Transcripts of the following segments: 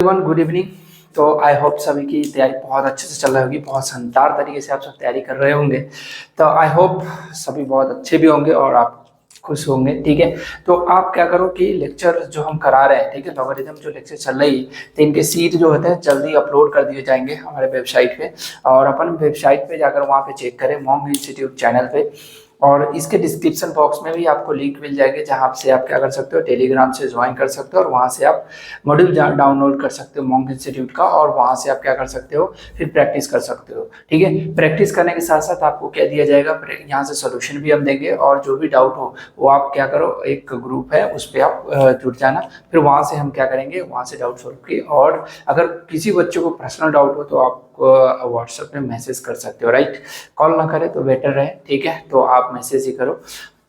One good evening. तो I hope सभी की तैयारी बहुत अच्छे से चल रही होगी, बहुत शानदार तरीके से आप सब तैयारी कर रहे होंगे। तो आई होप सभी बहुत अच्छे भी होंगे और आप खुश होंगे। ठीक है, तो आप क्या करो कि लेक्चर जो हम करा रहे हैं, ठीक है, लॉगरिथम जो लेक्चर चल रही है, तो इनके सीट जो होते हैं जल्दी अपलोड कर दिए जाएंगे हमारे वेबसाइट पे। और अपन वेबसाइट पे जाकर वहाँ पे चेक करें मॉन्क इंस्टीट्यूट चैनल पे, और इसके डिस्क्रिप्शन बॉक्स में भी आपको लिंक मिल जाएगी जहाँ से आप क्या कर सकते हो, टेलीग्राम से ज्वाइन कर सकते हो और वहाँ से आप मॉड्यूल डाउनलोड कर सकते हो मॉन्क इंस्टीट्यूट का, और वहाँ से आप क्या कर सकते हो, फिर प्रैक्टिस कर सकते हो। ठीक है, प्रैक्टिस करने के साथ साथ आपको क्या दिया जाएगा, यहाँ से सोल्यूशन भी हम देंगे, और जो भी डाउट हो वो आप क्या करो, एक ग्रुप है उस पर आप जुड़ जाना, फिर वहाँ से हम क्या करेंगे, वहाँ से डाउट सॉल्व किए। और अगर किसी बच्चे को पर्सनल डाउट हो तो आप व्हाट्सएप में मैसेज कर सकते हो, राइट। कॉल ना करें तो बेटर रहे, ठीक है, तो आप मैसेज ही करो।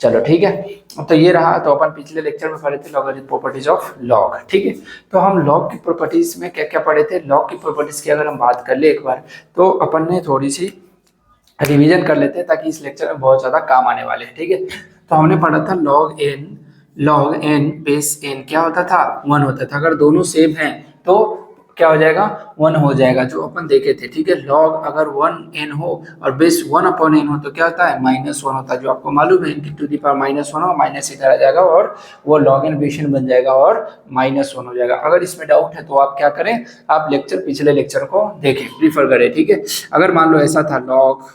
चलो ठीक है, तो ये रहा। तो अपन पिछले लेक्चर में पढ़े थे लॉगरिथम प्रॉपर्टीज ऑफ लॉग। ठीक है, तो हम लॉग की प्रॉपर्टीज में क्या क्या पढ़े थे, लॉग की प्रॉपर्टीज की अगर हम बात कर ले एक बार, तो अपन ने थोड़ी सी रिवीजन कर लेते हैं ताकि इस लेक्चर में बहुत ज्यादा काम आने वाले हैं। ठीक है, तो हमने पढ़ा था लॉग एन बेस एन क्या होता था, 1 होता था। अगर दोनों सेम हैं तो क्या हो जाएगा, 1 हो जाएगा, जो अपन देखे थे। ठीक है, लॉग अगर 1 एन हो और बेस 1/n हो तो क्या होता है, -1 होता है, जो आपको मालूम है। इनकी टू दी पावर -1 हो, माइनस इधर आ जाएगा और वो लॉग एन बेस एन बन जाएगा और -1 हो जाएगा। अगर इसमें डाउट है तो आप क्या करें, आप पिछले लेक्चर को देखें, प्रीफर करें। ठीक है, अगर मान लो ऐसा था लॉग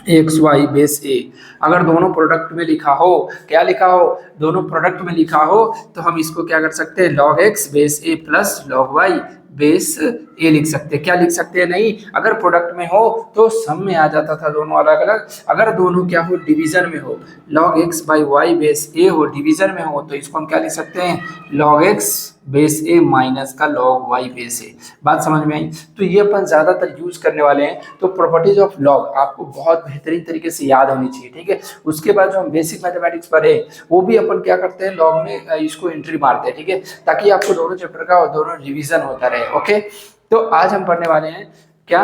एक्स वाई बेस ए, अगर दोनों प्रोडक्ट में लिखा हो, क्या लिखा हो, दोनों प्रोडक्ट में लिखा हो, तो हम इसको क्या कर सकते हैं, log x base A plus log Y base ए लिख सकते हैं। क्या लिख सकते हैं, नहीं, अगर प्रोडक्ट में हो तो सम में आ जाता था दोनों अलग अलग। अगर दोनों क्या हो, डिवीजन में हो, log X by Y base A हो, डिवीजन में हो, तो इसको हम क्या लिख सकते हैं, लॉग एक्स बेस ए माइनस का लॉग वाई बेस ए। बात समझ में आई। तो ये अपन ज्यादातर यूज करने वाले हैं। तो प्रॉपर्टीज ऑफ लॉग आपको बहुत बेहतरीन तरीके से याद होनी चाहिए। ठीक है, उसके बाद जो हम बेसिक मैथमेटिक्स पढ़े वो भी अपन क्या करते हैं, लॉग में इसको एंट्री मारते हैं। ठीक है, ताकि आपको दोनों चैप्टर का और दोनों रिवीजन होता रहे। ओके, तो आज हम पढ़ने वाले हैं क्या,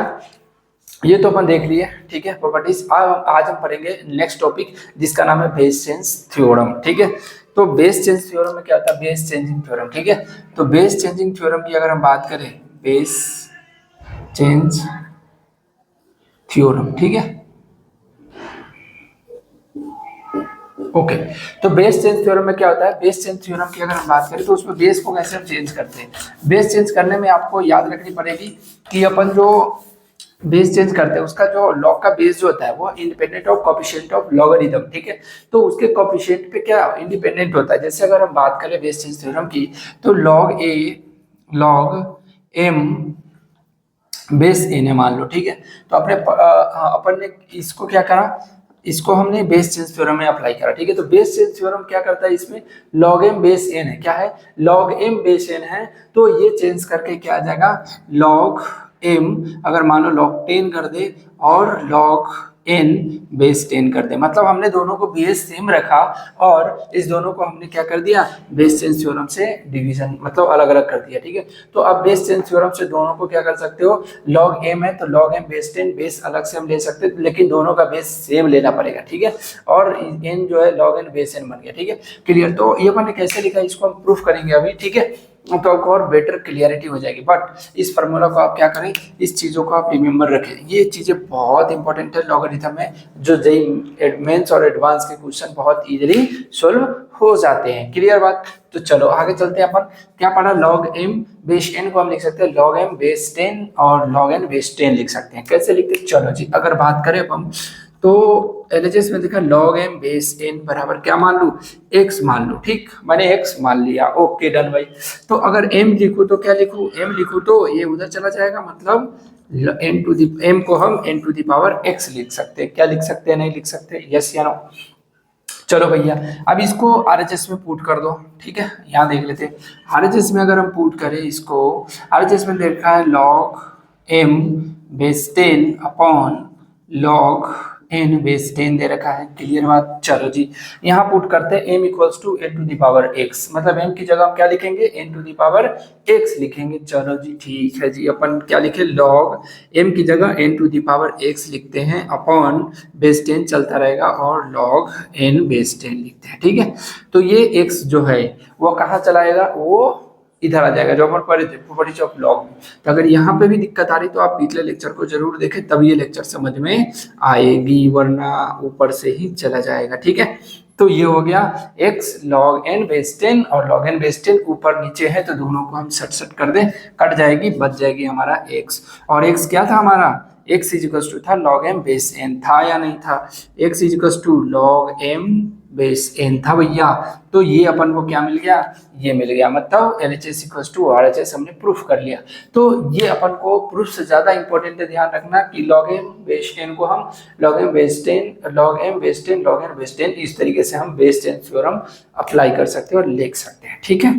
ये तो अपन देख लिए। ठीक है, प्रॉपर्टीज। आज हम पढ़ेंगे नेक्स्ट टॉपिक जिसका नाम है बेस चेंज थ्योरम। ठीक है, तो बेस चेंज थ्योरम में क्या होता है, बेस चेंजिंग थ्योरम। ठीक है, तो बेस चेंजिंग थ्योरम की अगर हम बात करें, बेस चेंज थ्योरम, ठीक है, ओके। तो बेस चेंज थ्योरम में क्या होता है, बेस चेंज थ्योरम की अगर हम बात करें तो उसमें बेस को कैसे हम चेंज करते हैं। बेस चेंज करने में आपको याद रखनी पड़ेगी कि अपन जो बेस चेंज करते हैं उसका जो लॉग का बेस जो होता है वो independent of coefficient of logarithm. ठीक है, तो उसके कोएफिशिएंट पे क्या इंडिपेंडेंट होता है। जैसे अगर हम बात करें बेस चेंज थ्योरम की, तो लॉग ए लॉग एम बेस एन है मान लो। ठीक है, तो अपन ने इसको क्या करा, इसको हमने बेस चेंज थ्योरम में अप्लाई करा। ठीक है, तो बेस चेंज थ्योरम क्या करता है, इसमें लॉग एम बेस एन है, क्या है, लॉग एम बेस एन है, तो ये चेंज करके क्या आ जाएगा, लॉग एम अगर मान लो लॉग 10 कर दे और लॉग एन बेस 10 कर दे, मतलब हमने दोनों को बेस सेम रखा और इस दोनों को हमने क्या कर दिया, बेस चेंज थ्योरम से डिवीजन मतलब अलग अलग कर दिया। ठीक है, तो अब बेस चेंज थ्योरम से दोनों को क्या कर सकते हो, लॉग एम है तो लॉग एम बेस 10, बेस अलग से हम ले सकते हैं लेकिन दोनों का बेस सेम लेना पड़ेगा। ठीक है, और एन जो है लॉग एन बेस एन बन गया। ठीक है, क्लियर। तो ये मैंने कैसे लिखा इसको हम प्रूफ करेंगे अभी। ठीक है, तो आपको और बेटर क्लियरिटी हो जाएगी। बट इस फार्मूला को आप क्या करें, इस चीज़ों को आप रिमेंबर रखें, ये चीज़ें बहुत इंपॉर्टेंट है लॉगरिथम में, जो जेईई मेंस और एडवांस के क्वेश्चन बहुत इजीली सोल्व हो जाते हैं। क्लियर बात। तो चलो आगे चलते हैं। अपन क्या पढ़ा, लॉग एम बेस एन को हम लिख सकते हैं लॉग एम बेस 10 और लॉग एन बेस 10 लिख सकते हैं। कैसे लिखते हैं, चलो जी, अगर बात करें अब हम, तो एलएचएस में देखा लॉग एम बेस एन बराबर क्या मान लू, एक्स मान लू। ठीक, मैंने एक्स मान लिया, ओके डन भाई। तो अगर एम लिखूं तो क्या लिखूं, एम लिखूं तो ये उधर चला जाएगा, मतलब एन टू दी एम को हम N to the power X लिख सकते हैं। क्या लिख सकते हैं, नहीं लिख सकते, यस या नो। चलो भैया, अब इसको आरएचएस में पुट कर दो। ठीक है, यहाँ देख लेते हैं आरएचएस में अगर हम पुट करें इसको, आरएचएस में देखा है log M base 10 upon log N base 10 दे रखा है। क्लियर बात। चलो जी, यहाँ पुट करते हैं m equals to N to the power X, मतलब m की जगह हम क्या लिखेंगे, N to the power X लिखेंगे। चलो जी ठीक है जी, अपन क्या लिखे, लॉग m की जगह N to the power X लिखते हैं अपॉन बेस 10 चलता रहेगा और लॉग एन बेस 10 लिखते हैं। ठीक है, तो ये x जो है वो कहाँ चलाएगा, वो इधर आ जाएगा, जो अपन पढ़े थे प्रॉपर्टीज ऑफ लॉग में। तो अगर यहाँ पे भी दिक्कत आ रही तो आप पिछले लेक्चर को जरूर देखें, तब ये लेक्चर समझ में आएगी, वरना ऊपर से ही चला जाएगा। ठीक है, तो ये हो गया x log n बेस 10 और log n बेस 10 ऊपर नीचे है, तो दोनों को हम सट सट कर दें, कट जाएगी, बच जाएगी हमारा x। और x क्या था हमारा, x इज इक्वल टू था log m बेस n, था या नहीं था, x is equal to log m base n था भैया। तो ये अपन को क्या मिल गया, ये मिल गया, मतलब LHS इक्वल टू RHS हमने प्रूफ कर लिया। तो ये अपन को प्रूफ से ज्यादा इंपॉर्टेंट है ध्यान रखना कि log m बेस 10 को हम log m base 10 log m base 10 log n base 10 इस तरीके से हम बेस 10 थ्योरम अप्लाई कर सकते हैं और लिख सकते हैं। ठीक है,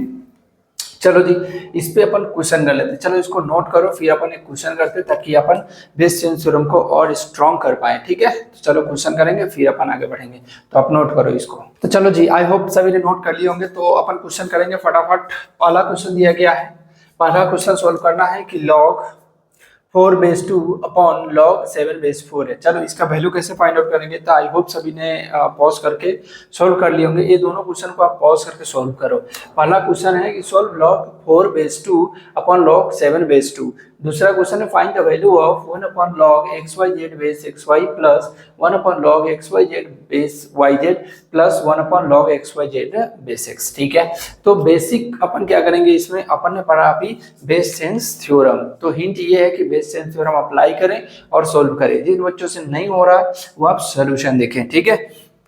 चलो जी, इस पे अपन क्वेश्चन कर लेते हैं। चलो इसको नोट करो, फिर अपन एक क्वेश्चन करते हैं ताकि अपन बेस 10 थ्योरम को और स्ट्रॉन्ग कर पाए। ठीक है, तो चलो क्वेश्चन करेंगे, फिर अपन आगे बढ़ेंगे। तो आप नोट करो इसको। तो चलो जी, आई होप सभी ने नोट कर लिए होंगे। तो अपन क्वेश्चन करेंगे फटाफट। पहला क्वेश्चन दिया गया है, पहला क्वेश्चन सोल्व करना है कि log 4 बेस 2 अपॉन log 7 बेस 4 है। चलो इसका वैल्यू कैसे फाइंड आउट करेंगे, तो आई होप सभी ने पॉज करके सोल्व कर लिए होंगे। ये दोनों क्वेश्चन को आप पॉज करके सोल्व करो। पहला क्वेश्चन है कि सोल्व log 4 बेस 2 अपॉन log 7 बेस 2। दूसरा क्वेश्चन है find the value of 1 upon log xyz base xy plus 1 upon log xyz base yz plus 1 upon log xyz base x। ठीक है, तो बेसिक अपन क्या करेंगे, इसमें अपन ने पढ़ा अभी बेस 10 थ्योरम। तो हिंट ये है कि बेस 10 थ्योरम अप्लाई करें और सोल्व करें। जिन बच्चों से नहीं हो रहा वो आप सोल्यूशन देखें। ठीक है,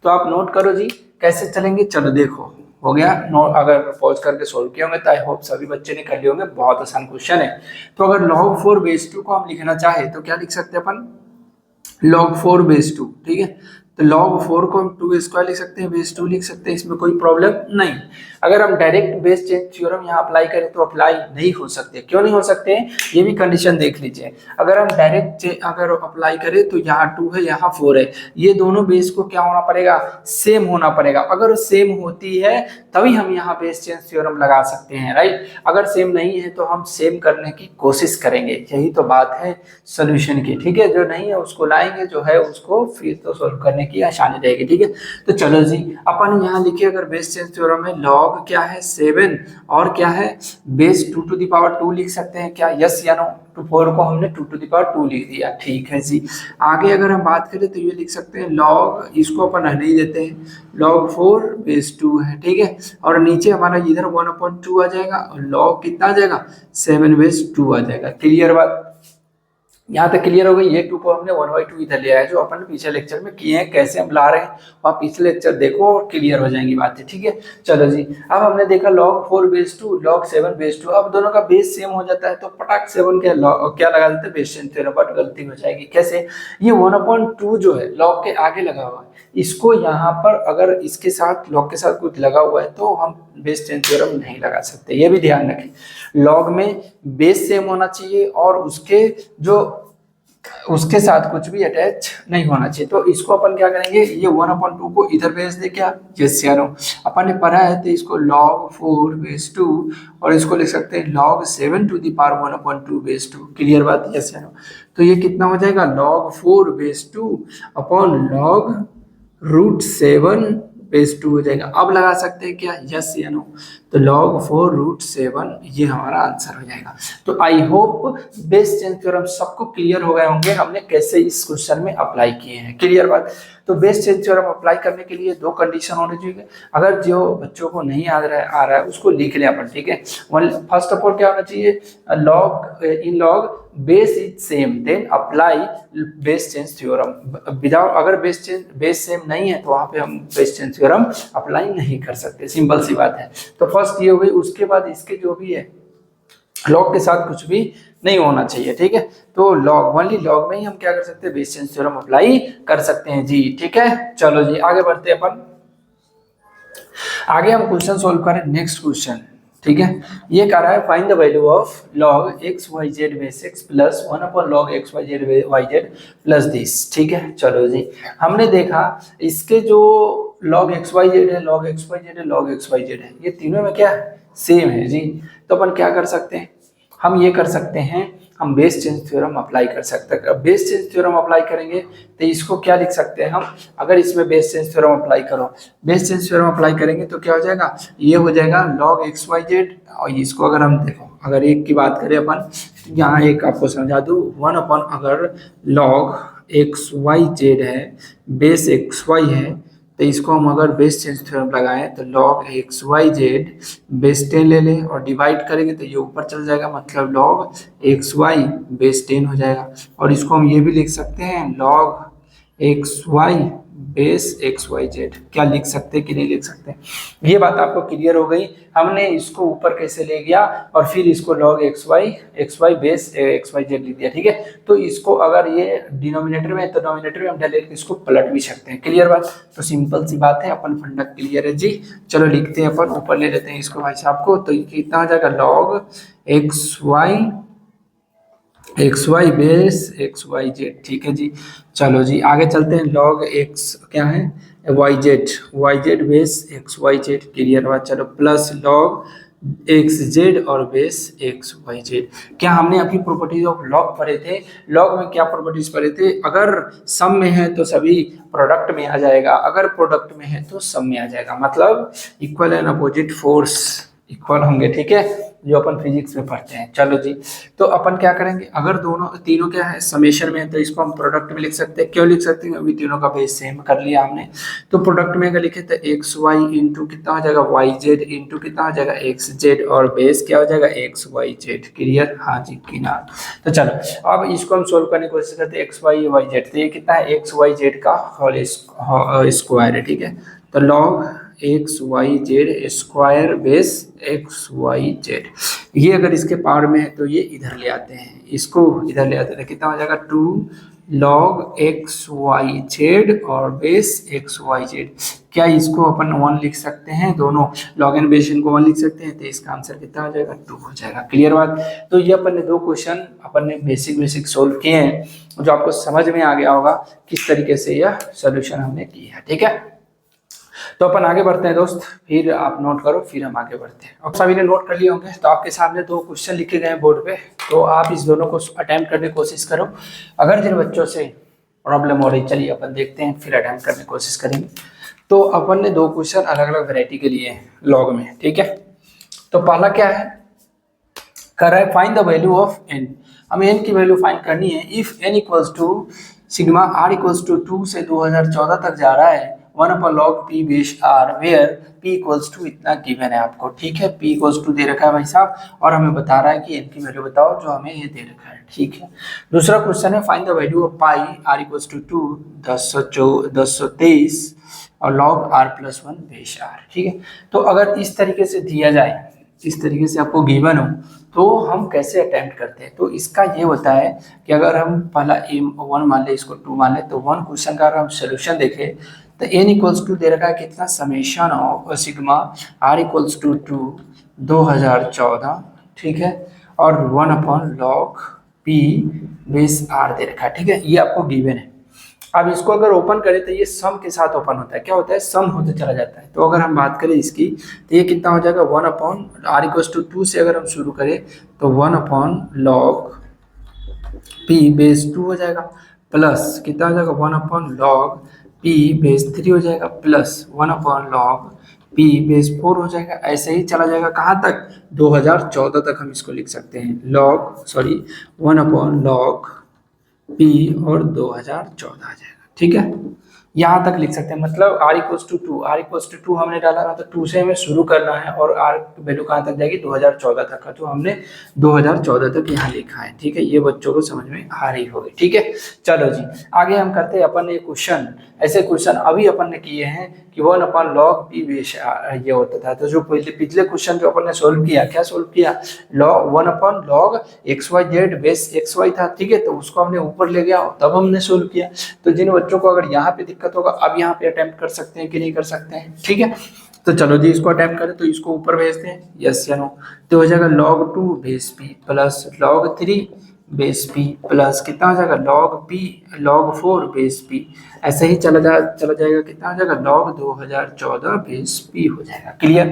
तो आप नोट करो जी कैसे चलेंगे। चलो देखो, हो गया नोट, अगर पॉज करके सोल्व किए होंगे तो आई होप सभी बच्चे ने कर लिए होंगे। बहुत आसान क्वेश्चन है। तो अगर log 4 बेस 2 को हम लिखना चाहे तो क्या लिख सकते हैं अपन, log 4 बेस 2। ठीक है, तो log 4 को हम 2 स्क्वायर लिख सकते हैं, बेस 2 लिख सकते हैं, इसमें कोई प्रॉब्लम नहीं। अगर हम डायरेक्ट बेस 10 थ्योरम यहाँ अप्लाई करें तो अप्लाई नहीं हो सकते। क्यों नहीं हो सकते, ये भी कंडीशन देख लीजिए। अगर हम डायरेक्ट अगर अप्लाई करें तो यहाँ 2 है, यहाँ 4 है, ये दोनों बेस को क्या होना पड़ेगा, सेम होना पड़ेगा। अगर सेम होती है तभी हम यहाँ बेस 10 थ्योरम लगा सकते हैं, राइट। अगर सेम नहीं है तो हम सेम करने की कोशिश करेंगे, यही तो बात है सोल्यूशन की। ठीक है, जो नहीं है उसको लाएंगे, जो है उसको फिर तो सोल्व करने की आसानी रहेगी। ठीक है, तो चलो जी, अपन यहाँ लिखिए अगर बेस 10 थ्योरम में log क्या है 7 और क्या है बेस 2 टू द पावर 2 लिख सकते हैं क्या, यस या नो। तो 4 को हमने 2 टू द पावर 2 लिख दिया। ठीक है जी, आगे अगर हम बात करें तो ये लिख सकते हैं log, इसको अपन रहने ही देते हैं, log 4 बेस 2 है। ठीक है, और नीचे हमारा इधर 1/2 आ जाएगा और log कितना आ जाएगा 7 बेस 2 आ जाएगा। क्लियर बात, यहाँ तक क्लियर हो गई। ये 2 को हमने 1/2 इधर लिया है, जो अपन पिछले लेक्चर में किए हैं, कैसे हम ला रहे हैं आप पिछले लेक्चर देखो और क्लियर हो जाएंगी बातें। ठीक है, चलो जी, अब हमने देखा log 4 बेस 2 log 7 बेस 2, अब दोनों का बेस सेम हो जाता है तो पटाक 7 क्या क्या लगा देते हैं बेस 10 थ्योरम, बट गलती हो जाएगी। कैसे, ये 1/2 जो है log के आगे लगा हुआ है, इसको यहाँ पर अगर इसके साथ log के साथ कुछ लगा हुआ है तो हम बेस 10 थ्योरम नहीं लगा सकते। ये भी ध्यान रखें, log में बेस सेम होना चाहिए और उसके साथ कुछ भी अटैच नहीं होना चाहिए। तो इसको अपन क्या करेंगे, ये 1/2 को इधर भेज दे क्या, यस या नो। अपन ने पढ़ा है तो इसको log 4 बेस 2 और इसको लिख सकते हैं log 7 to the power 1/2 base 2। Clear बात, यस या नो। तो ये कितना हो जाएगा log 4 बेस 2 अपॉन log √7 बेस 2 हो जाएगा। अब लगा सकते हैं क्या, यस या नो। तो log 4 √7 ये हमारा आंसर हो जाएगा। तो आई होप बेस 10 थ्योरम सबको क्लियर हो गए होंगे, हमने कैसे इस क्वेश्चन में अप्लाई किए हैं। क्लियर बात, तो बेस 10 थ्योरम अप्लाई करने के लिए 2 कंडीशन होने चाहिए। अगर जो बच्चों को नहीं आ रहा है उसको लिख लें अपन। ठीक है, फर्स्ट ऑफ ऑल क्या होना चाहिए, log base is same then apply base 10 theorem. Without, अगर बेस सेम नहीं है तो वहां पे हम बेस 10 थ्योरम अप्लाई नहीं कर सकते, सिंपल सी बात है। तो फर्स्ट ये हो गई, उसके बाद इसके जो भी है log के साथ कुछ भी नहीं होना चाहिए। ठीक है, तो log ओनली log में ही हम क्या कर सकते हैं, बेस 10 थ्योरम अप्लाई कर सकते हैं जी। ठीक है, चलो जी आगे बढ़ते हैं अपन। आगे हम क्वेश्चन सोल्व करें, नेक्स्ट क्वेश्चन। ठीक है, ये कह रहा है find the value of log xyz base x plus 1/log xyz yz plus this. ठीक है, चलो जी, हमने देखा इसके जो log xyz है, log xyz है, log xyz है, ये तीनों में क्या है, सेम है जी। तो अपन क्या कर सकते हैं, हम ये कर सकते हैं, हम बेस चेंज थ्योरम अप्लाई कर सकते हैं। अब बेस चेंज थ्योरम अप्लाई करेंगे तो इसको क्या लिख सकते हैं हम, अगर इसमें बेस चेंज थ्योरम अप्लाई करो, बेस चेंज थ्योरम अप्लाई करेंगे तो क्या हो जाएगा, ये हो जाएगा log XYZ। और इसको अगर हम देखो, अगर एक की बात करें अपन, यहाँ एक आपको समझा दूं, 1 अगर log XYZ है, बेस XY है, तो इसको हम अगर बेस चेंज थ्योरम लगाएं तो log XYZ बेस 10 ले लें और डिवाइड करेंगे तो ये ऊपर चल जाएगा, मतलब log XY बेस 10 हो जाएगा। और इसको हम ये भी लिख सकते हैं log XY बेस XYZ, क्या लिख सकते हैं कि नहीं लिख सकते। ये बात आपको क्लियर हो गई, हमने इसको ऊपर कैसे ले गया और फिर इसको log XY बेस XYZ लिख दिया, ठीक है। तो इसको अगर ये डिनोमिनेटर में है तो डिनोमिनेटर में हम डायरेक्ट इसको पलट भी सकते हैं। क्लियर बात, तो सिंपल सी बात है, अपन फंडा क्लियर है जी। चलो लिखते हैं, अपन ऊपर ले लेते हैं इसको भाई साहब को, तो कितना हो जाएगा log XY बेस XYZ, ठीक है जी। चलो जी आगे चलते हैं, log X क्या है YZ बेस XYZ, क्लियर बात। चलो प्लस log XZ और बेस XYZ। क्या हमने अभी प्रॉपर्टीज ऑफ log पढ़े थे, log में क्या प्रॉपर्टीज पढ़े थे, अगर सम में है तो सभी प्रोडक्ट में आ जाएगा, अगर प्रोडक्ट में है तो सम में आ जाएगा, मतलब equal and opposite force equal होंगे, ठीक है, जो अपन फिजिक्स में पढ़ते हैं। चलो जी, तो अपन क्या करेंगे, अगर दोनों तीनों क्या है समेशन में है तो इसको हम प्रोडक्ट में लिख सकते हैं। क्यों लिख सकते हैं, अभी तीनों का बेस सेम कर लिया हमने, तो प्रोडक्ट में अगर लिखे तो XY इंटू कितना हो जाएगा YZ इंटू कितना हो जाएगा XZ और बेस क्या हो जाएगा XYZ। क्लियर, हाँ जी किनार। तो चलो अब इसको हम सोल्व करने की कोशिश करते हैं, XY YZ, तो ये कितना है XYZ का होल स्क्वायर है, ठीक है। तो log XYZ square base XYZ, ये अगर इसके पावर में है तो ये इधर ले आते हैं, इसको इधर ले आते हैं, कितना हो जाएगा 2 log XYZ और बेस XYZ। क्या इसको अपन 1 लिख सकते हैं, दोनों log एंड बेस इनको 1 लिख सकते हैं, तो इसका आंसर कितना हो जाएगा 2 हो जाएगा। क्लियर बात। तो ये अपन ने 2 क्वेश्चन अपन ने बेसिक सोल्व किए हैं, जो आपको समझ में आ गया होगा किस तरीके से यह सोल्यूशन हमने किया है, ठीक है। तो अपन आगे बढ़ते हैं दोस्त, फिर आप नोट करो फिर हम आगे बढ़ते हैं। अब सभी ने नोट कर लिए होंगे, तो आपके सामने 2 क्वेश्चन लिखे गए हैं बोर्ड पे, तो आप इस दोनों को अटेम्प्ट करने की कोशिश करो। अगर जिन बच्चों से प्रॉब्लम हो रही, चलिए अपन देखते हैं, फिर अटेम्प्ट करने की कोशिश करेंगे। तो अपन ने 2 क्वेश्चन अलग अलग वेराइटी के लिए लॉग में, ठीक है। तो पहला क्या है, कर रहा है find the value of n, हमें n की वैल्यू फाइंड करनी है। If n equals to sigma r equals to 2 से 2014 तक जा रहा है, 1/log p base r where p equals to इतना गिवन है आपको, ठीक है। p इक्वल्स टू दे रखा है भाई साहब, और हमें बता रहा है कि n की वैल्यू बताओ, जो हमें ये दे रखा है, ठीक है। दूसरा क्वेश्चन है find the value of pi r equals to 2 1023 और log r plus 1 base r, ठीक है। तो अगर इस तरीके से दिया जाए, इस तरीके से आपको गिवन हो, तो हम कैसे अटेम्प्ट करते हैं। तो इसका ये होता है कि अगर हम पहला m1 मान ले, इसको 2 मान ले, तो 1 क्वेश्चन का अगर हम सोल्यूशन देखें तो n इक्वल्स टू दे रखा है कितना, summation of sigma r equals to 2014, ठीक है, और 1/log p बेस r दे रखा है, ठीक है, ये आपको गिवन है। अब इसको अगर ओपन करें तो ये सम के साथ ओपन होता है, क्या होता है, सम होते चला जाता है। तो अगर हम बात करें इसकी, तो ये कितना हो जाएगा 1/r इक्वल्स टू 2 से अगर हम शुरू करें तो 1/log p बेस 2 हो जाएगा, प्लस कितना हो जाएगा 1/log p बेस 3 हो जाएगा, प्लस 1/log p बेस 4 हो जाएगा। ऐसे ही चला जाएगा कहाँ तक, 2014 तक हम इसको लिख सकते हैं, 1/log p और 2014 आ जाएगा, ठीक है। यहाँ तक लिख सकते हैं, मतलब r इक्वल्स टू 2 हमने डाला ना, तो 2 से हमें शुरू करना है और r वैल्यू कहाँ तक जाएगी, 2014 तक का, तो हमने 2014 तक यहाँ लिखा है, ठीक है। ये बच्चों को समझ में आ रही होगी, ठीक है। चलो जी आगे हम करते हैं अपन ये क्वेश्चन, ऐसे क्वेश्चन अभी अपन ने किए हैं कि 1/log p बेस ये होता था। तो जो पिछले क्वेश्चन जो अपन ने सोल्व किया, क्या सोल्व किया, 1/log XYZ बेस XY था, ठीक है, तो उसको हमने ऊपर ले गया तब हमने सोल्व किया। तो जिन बच्चों को अगर यहाँ पे दिक्कत होगा, अब यहाँ पे अटेम्प्ट कर सकते हैं कि नहीं कर सकते हैं, ठीक है। तो चलो जी इसको अटेम्प्ट करें, तो इसको ऊपर भेजते हैं, यस या नो, तो हो जाएगा log 2 base p plus log 3 base p plus कितना हो जाएगा log 4 बेस p, ऐसे ही चला जाएगा, कितना हो जाएगा log 2014 बेस p हो जाएगा। क्लियर।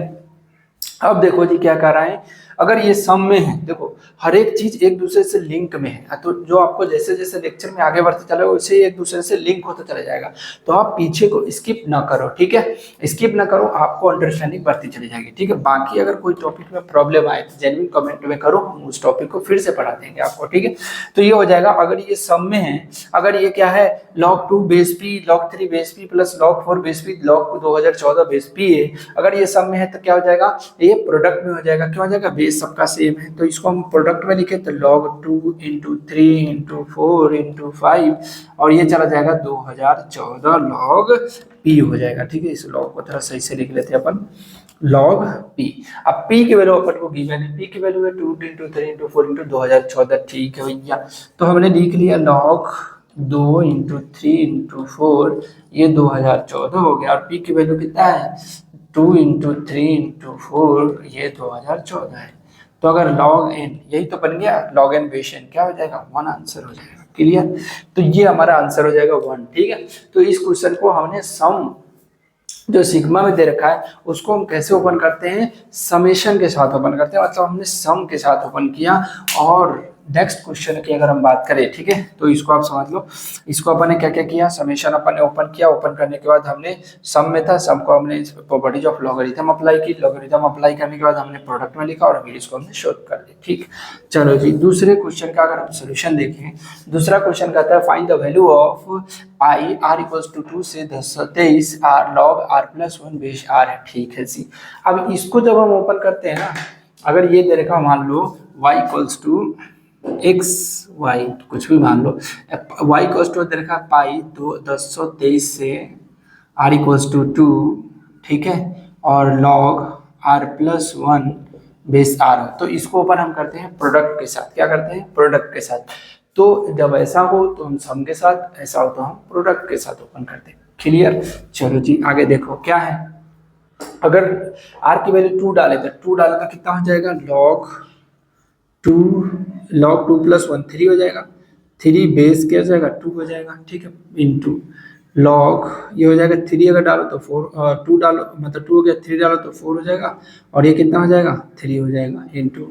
अब देखो जी क्या कर रहा है, अगर ये सम में है, देखो हर एक चीज एक दूसरे से लिंक में है, तो जो आपको जैसे जैसे लेक्चर में आगे बढ़ते चले वैसे ही एक दूसरे से लिंक होता चला जाएगा। तो आप पीछे को स्किप ना करो, ठीक है, स्किप ना करो, आपको अंडरस्टैंडिंग बढ़ती चली जाएगी, ठीक है। बाकी अगर कोई टॉपिक में प्रॉब्लम आए तो जेन्युइन कमेंट में करो, हम उस टॉपिक को फिर से पढ़ा देंगे आपको, ठीक है। तो ये हो जाएगा, अगर ये सम में है, अगर ये क्या है log 2 base P log 3 base P plus log 4 base P log 2014 base P है, अगर ये सम में है तो क्या हो जाएगा, ये प्रोडक्ट में हो जाएगा। क्या हो जाएगा, बेस सबका सेम है, तो इसको हम प्रोडक्ट में लिखे तो log 2 इंटू 3 इंटू 4 इंटू 5 और ये चला जाएगा 2014 log p हो जाएगा, ठीक है। इस log को थोड़ा सही से लिख लेते हैं अपन, log p। अब p की वैल्यू अपन को गिवन है, p की वैल्यू है 2 इंटू 3 इंटू 4 इंटू 2014, ठीक है भैया। तो हमने लिख लिया log 2 इंटू 3 इंटू 4, ये 2014 हो गया, और p की वैल्यू कितना है 2 इंटू 3 इंटू 4, ये 2014 है। तो अगर log n, यही तो बन गया log n बेस n, क्या हो जाएगा 1 आंसर हो जाएगा, क्लियर। तो ये हमारा आंसर हो जाएगा 1, ठीक है। तो इस क्वेश्चन को हमने सम जो सिग्मा में दे रखा है उसको हम कैसे ओपन करते हैं, समेशन के साथ ओपन करते हैं, मतलब हमने सम के साथ ओपन किया। और नेक्स्ट क्वेश्चन की अगर हम बात करें, ठीक है, तो इसको आप समझ लो, इसको अपन ने क्या क्या किया, समेशन अपन ने ओपन किया, ओपन करने के बाद हमने सम में था, सम को हमने प्रॉपर्टीज ऑफ लॉगरिथम अप्लाई की, लॉगरिथम अप्लाई करने के बाद हमने प्रोडक्ट में लिखा और फिर इसको हमने शोध कर दिया, ठीक। चलो जी, दूसरे क्वेश्चन का अगर हम सोल्यूशन देखें, दूसरा क्वेश्चन कहता है find the value of pi r equals to 2 से 1023 r log r plus 1 base r है, ठीक है जी। अब इसको जब हम ओपन करते हैं ना, अगर ये दे रखा मान लो y equals to x y, कुछ भी मान लो, y इक्वल्स टू दे रखा पाई तो 1023 से r इक्वल्स टू 2, ठीक है, और log r plus 1 base r, तो इसको ओपन हम करते हैं प्रोडक्ट के साथ, क्या करते हैं प्रोडक्ट के साथ। तो जब ऐसा हो तो हम सम के साथ, ऐसा हो तो हम प्रोडक्ट के साथ ओपन करते हैं, क्लियर। चलो जी आगे देखो क्या है, अगर r की वैल्यू 2 डाले तो 2 डाले तो कितना हो जाएगा log 2 प्लस 1 3 हो जाएगा, 3 बेस क्या हो जाएगा 2 हो जाएगा, ठीक है, इंटू log ये हो जाएगा 3 अगर डालो तो 4, 2 डालो मतलब 2 हो गया, 3 डालो तो 4 हो जाएगा, और ये कितना हो जाएगा 3 हो जाएगा, इंटू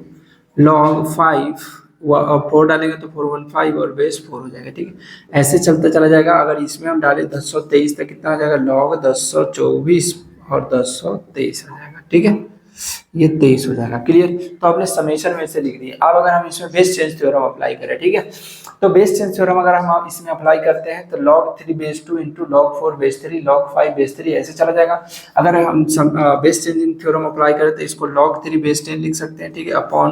log 5 4 डालेंगे तो 415 और बेस 4 हो जाएगा, ठीक है। ऐसे चलता चला जाएगा। अगर इसमें हम डालें 1023 तक कितना हो जाएगा log 1024 और 1023 हो जाएगा, ठीक है, ये 23 हो जाएगा, क्लियर। तो आपने समेशन में से लिख दिया। अब अगर हम इसमें बेस चेंज थ्योरम अप्लाई करें, ठीक है, तो बेस चेंज थ्योरम अगर हम इसमें अप्लाई करते हैं तो log 3 base 2 into log 4 base 3 log 5 base 3 ऐसे चला जाएगा। अगर हम बेस चेंजिंग थ्योरम अप्लाई करें तो इसको log 3 बेस 10 लिख सकते हैं, ठीक है, अपॉन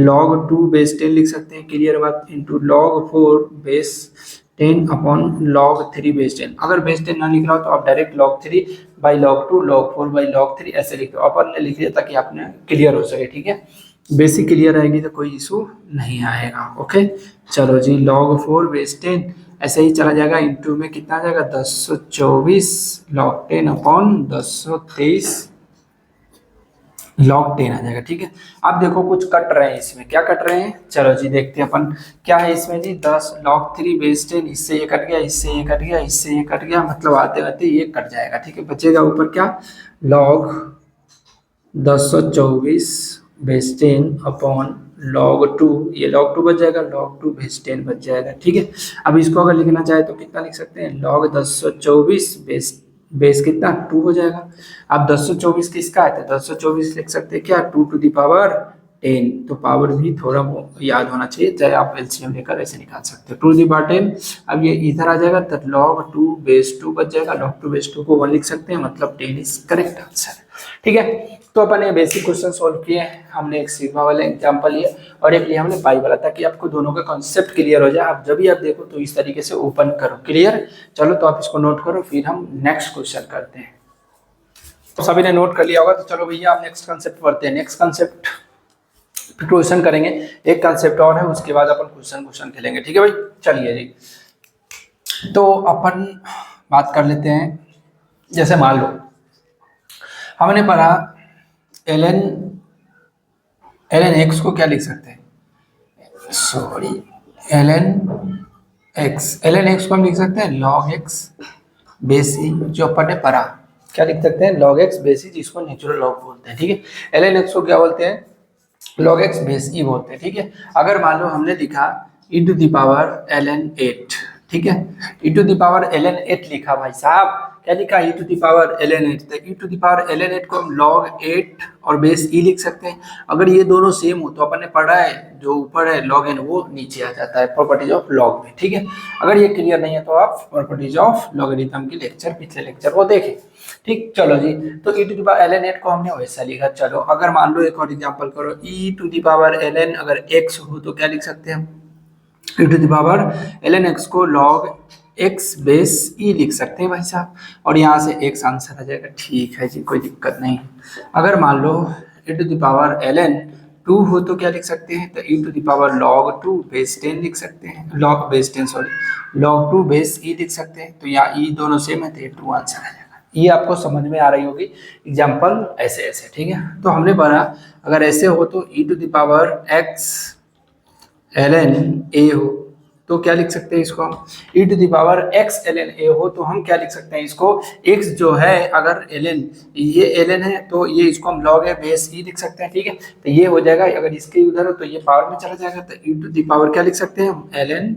log 2 बेस 10 लिख सकते हैं, क्लियर बात, into log 4 base 10 upon log 3 base 10। अगर बेस 10 ना लिख रहा हो तो आप direct log 3 by log 2 log 4 by log 3 ऐसे लिख दो, अपन ने लिख दिया ताकि आपने क्लियर हो सके, ठीक है। बेसिक क्लियर रहेगी तो कोई इशू नहीं आएगा, ओके। चलो जी, log 4 बेस 10 ऐसे ही चला जाएगा, इंटू में कितना आ जाएगा 1024 log 10 अपॉन 1023 log 10 आ जाएगा, ठीक है। अब देखो कुछ कट रहे हैं इसमें, क्या कट रहे हैं, चलो जी देखते हैं अपन क्या है इसमें जी, 10 log 3 बेस 10, इससे ये कट गया, इससे ये कट गया, इससे ये कट गया, मतलब आते आते ये कट जाएगा, ठीक है। बचेगा ऊपर क्या log 1024 बेस 10 अपॉन log 2, ये log 2 बच जाएगा, log 2 बेस 10 बच जाएगा, ठीक है। अब इसको अगर लिखना चाहे तो कितना लिख सकते हैं, log 1024 बेस कितना 2 हो जाएगा। अब 1024 किसका है तो 1024 लिख सकते हैं क्या 2 टू द पावर 10, तो पावर भी थोड़ा याद होना चाहिए, चाहे आप एलसीएम लेकर ऐसे निकाल सकते हो 2 टू द पावर 10। अब ये इधर आ जाएगा तो log 2 बेस 2 बच जाएगा, log 2 बेस 2 को 1 लिख सकते हैं, मतलब 10 इज करेक्ट आंसर, ठीक है। तो अपन ने बेसिक क्वेश्चन सोल्व किए, हमने एक सिग्मा वाला एग्जांपल लिया और एक लिया हमने पाई वाला, ताकि आपको दोनों का कॉन्सेप्ट क्लियर हो जाए। आप जब भी आप देखो तो इस तरीके से ओपन करो, क्लियर। चलो तो आप इसको नोट करो, फिर हम नेक्स्ट क्वेश्चन करते हैं। तो सभी ने नोट कर लिया होगा, तो चलो भैया आप नेक्स्ट कॉन्सेप्ट पढ़ते हैं। नेक्स्ट कॉन्सेप्ट क्वेश्चन करेंगे, एक कॉन्सेप्ट और है, उसके बाद अपन क्वेश्चन खेलेंगे, ठीक है भाई। चलिए जी, तो अपन बात कर लेते हैं, जैसे मान लो हमने पढ़ा ln x को क्या लिख सकते हैं, सॉरी ln x को हम लिख सकते हैं log x बेस ई, जो अपन ने पढ़ा क्या लिख सकते हैं log x बेस ई, जिसको नेचुरल लॉग बोलते हैं, ठीक है। ln x को क्या बोलते हैं log x बेस ई बोलते हैं, ठीक है। अगर मान लो हमने लिखा e to the power ln 8, ठीक है, e to the power ln 8 लिखा भाई साहब, क्या लिखा e to the power ln 8, तो e to the power ln 8 को हम log 8 और बेस ई लिख सकते हैं। अगर ये दोनों सेम हो तो अपन ने पढ़ा है जो ऊपर है log n वो नीचे आ जाता है प्रॉपर्टीज ऑफ लॉग में, ठीक है। अगर ये क्लियर नहीं है तो आप प्रॉपर्टीज ऑफ लॉगरिथम के लेक्चर पिछले लेक्चर को देखें, ठीक। चलो जी, तो e to the power ln 8 को हमने वैसा लिखा। चलो अगर मान लो एक और एग्जांपल करो, e to the power ln अगर x हो तो क्या लिख सकते हैं हम, e to the power ln x को log x बेस e लिख सकते हैं भाई साहब, और यहाँ से x आंसर आ जाएगा। ठीक है जी, कोई दिक्कत नहीं। अगर मान लो e to the power ln 2 हो तो क्या लिख सकते हैं, तो e to the power log 2 base 10 लिख सकते हैं, log base 10 sorry log 2 base e लिख सकते हैं। तो यहाँ e दोनों सेम है तो ये 2 आंसर आ जाएगा। ये आपको समझ में आ रही होगी एग्जाम्पल ऐसे ऐसे, ठीक है। तो हमने पढ़ा अगर ऐसे हो तो e to the power x ln a हो तो क्या लिख सकते हैं इसको हम, e to the power x ln a हो तो हम क्या लिख सकते हैं इसको, x जो है अगर ln ये ln है तो ये इसको हम log a बेस e लिख सकते हैं, ठीक है। तो ये हो जाएगा, अगर इसके उधर हो तो ये पावर में चला जाएगा, तो e टू द पावर क्या लिख सकते हैं हम ln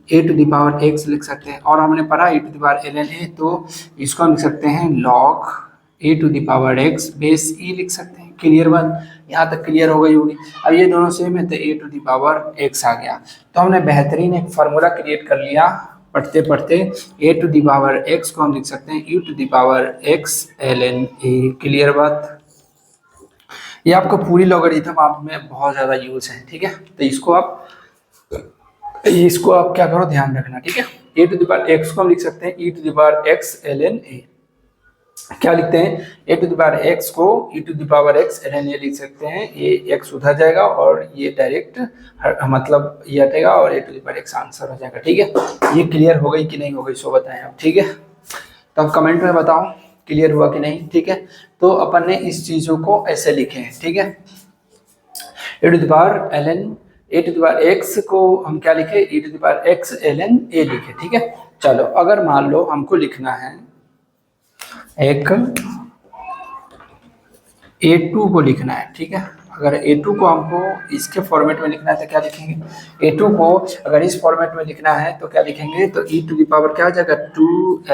a to the power x लिख सकते हैं। और हमने पढ़ा e to the power ln a तो इसको हम लिख सकते हैं log a to the power x base e लिख सकते हैं। क्लियर वन, यहाँ तक क्लियर हो गई होगी। अब ये दोनों सेम है तो a to the power x आ गया। तो हमने बेहतरीन एक फार्मूला क्रिएट कर लिया पढ़ते पढ़ते, a to the power x को हम लिख सकते हैं e to the power x ln a। Clear बात, ये आपको पूरी लॉगरिथम आप में बहुत ज्यादा यूज है, ठीक है। तो इसको आप क्या करो ध्यान रखना, ठीक है। a to the power x को हम लिख सकते हैं e to the power x ln a। क्या लिखते हैं, a to the power x को e to the power x ln a लिख सकते हैं। ये x उधर जाएगा और ये डायरेक्ट मतलब ये हटेगा और a to the power x answer हो जाएगा, ठीक है। ये क्लियर हो गई कि नहीं हो गई सो बताएं आप, ठीक है। तो आप कमेंट में बताओ क्लियर हुआ कि नहीं, ठीक है। तो अपन ने इस चीजों को ऐसे लिखे हैं, ठीक है। e to the power ln a to the power x को हम क्या लिखे, e to the power x ln a लिखे, ठीक है। चलो अगर मान लो हमको लिखना है एक a2 को लिखना है, ठीक है। अगर a2 को हमको इसके फॉर्मेट में लिखना है तो क्या लिखेंगे, a2 को अगर इस फॉर्मेट में लिखना है तो क्या लिखेंगे, तो e टू द पावर क्या हो जाएगा 2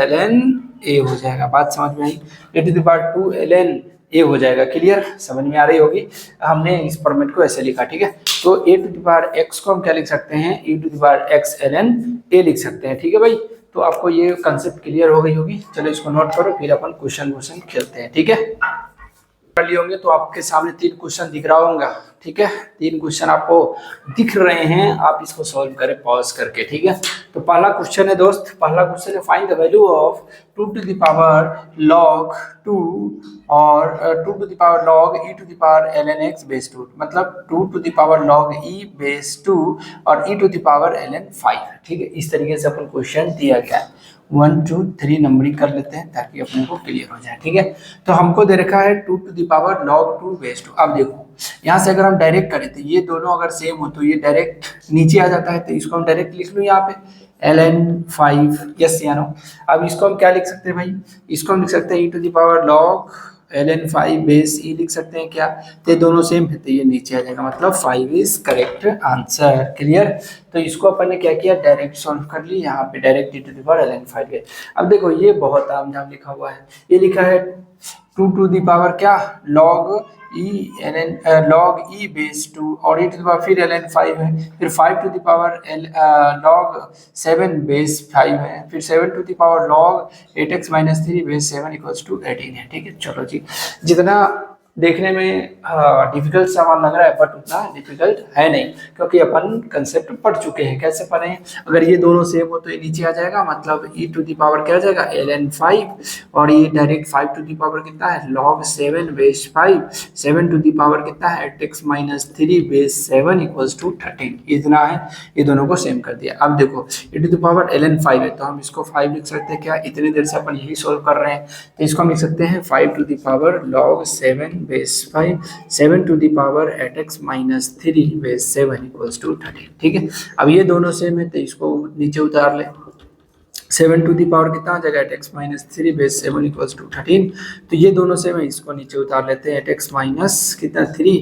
ln a हो जाएगा। बात समझ में आई, e to the power 2 ln a हो जाएगा। क्लियर, समझ में आ रही होगी। हमने इस फॉर्मेट को ऐसे लिखा, ठीक है। तो a to the power x को हम क्या लिख सकते हैं, e to the power x ln a लिख सकते हैं, ठीक है भाई। तो आपको ये कंसेप्ट क्लियर हो गई होगी। चलो इसको नोट करो, फिर अपन क्वेश्चन खेलते हैं, ठीक है। कर लिए होंगे तो आपके सामने 3 क्वेश्चन दिख रहा होगा, ठीक है। 3 क्वेश्चन आपको दिख रहे हैं, आप इसको सॉल्व करें पॉज करके, ठीक है। तो पहला क्वेश्चन है दोस्त, पहला क्वेश्चन है find the value of 2 to the power log 2 और 2 to the power log e to the power ln x base 2, मतलब 2 to the power log e base 2 और e to the power ln 5, ठीक है। इस तरीके से अपन question दिया गया है। 1 2 3 नंबरिंग कर लेते हैं ताकि अपने को क्लियर हो जाए, ठीक है। तो हमको दे रखा है 2 to the power log 2 base 2। अब देखो यहाँ से अगर हम डायरेक्ट करें तो ये दोनों अगर सेम हो तो ये डायरेक्ट नीचे आ जाता है, तो इसको हम डायरेक्ट लिख लूँ यहाँ पे ln 5, यस या नो। अब इसको हम क्या लिख सकते हैं भाई, इसको हम लिख सकते हैं e to the power log ln 5 base e लिख सकते हैं क्या, तो ये दोनों सेम है तो ये नीचे आ जाएगा, मतलब 5 इज करेक्ट आंसर। क्लियर, तो इसको अपन ने क्या किया डायरेक्ट सॉल्व कर ली, यहाँ पे direct e to the power ln 5 गए। अब देखो ये बहुत आम जाम लिखा हुआ है, ये लिखा है 2 टू द पावर क्या log e बेस 2 और e टू द पावर फिर ln 5 है, फिर 5 to the power log 7 base 5 है, फिर 7 to the power log 8x minus 3 base 7 equals to 18 है, ठीक है। चलो जी, जितना देखने में डिफिकल्ट सवाल लग रहा है बट उतना डिफिकल्ट है नहीं, क्योंकि अपन कंसेप्ट पढ़ चुके हैं। कैसे पढ़े हैं, अगर ये दोनों सेम हो तो ये नीचे आ जाएगा, मतलब e टू द पावर क्या आ जाएगा ln 5 और ये डायरेक्ट 5 टू द पावर कितना है log 7 base 5, 7 to the power कितना है 8x minus 3 base 7 equals to 13, इतना है। ये दोनों को सेम कर दिया। अब देखो e to the power ln 5 है तो हम इसको 5 लिख सकते हैं क्या, इतनी देर से अपन यही सोल्व कर रहे हैं, तो इसको हम लिख सकते हैं 5 to the power log 7 base 5, 7 to the power 8x minus 3 base 7 equals to 13, ठीक है। अब ये दोनों सेम है तो इसको नीचे उतार ले, 7 टू द पावर कितना आ जाएगा 8x minus 3 base 7 equals to 13, तो ये दोनों सेम है, इसको नीचे उतार लेते हैं 8x माइनस कितना 3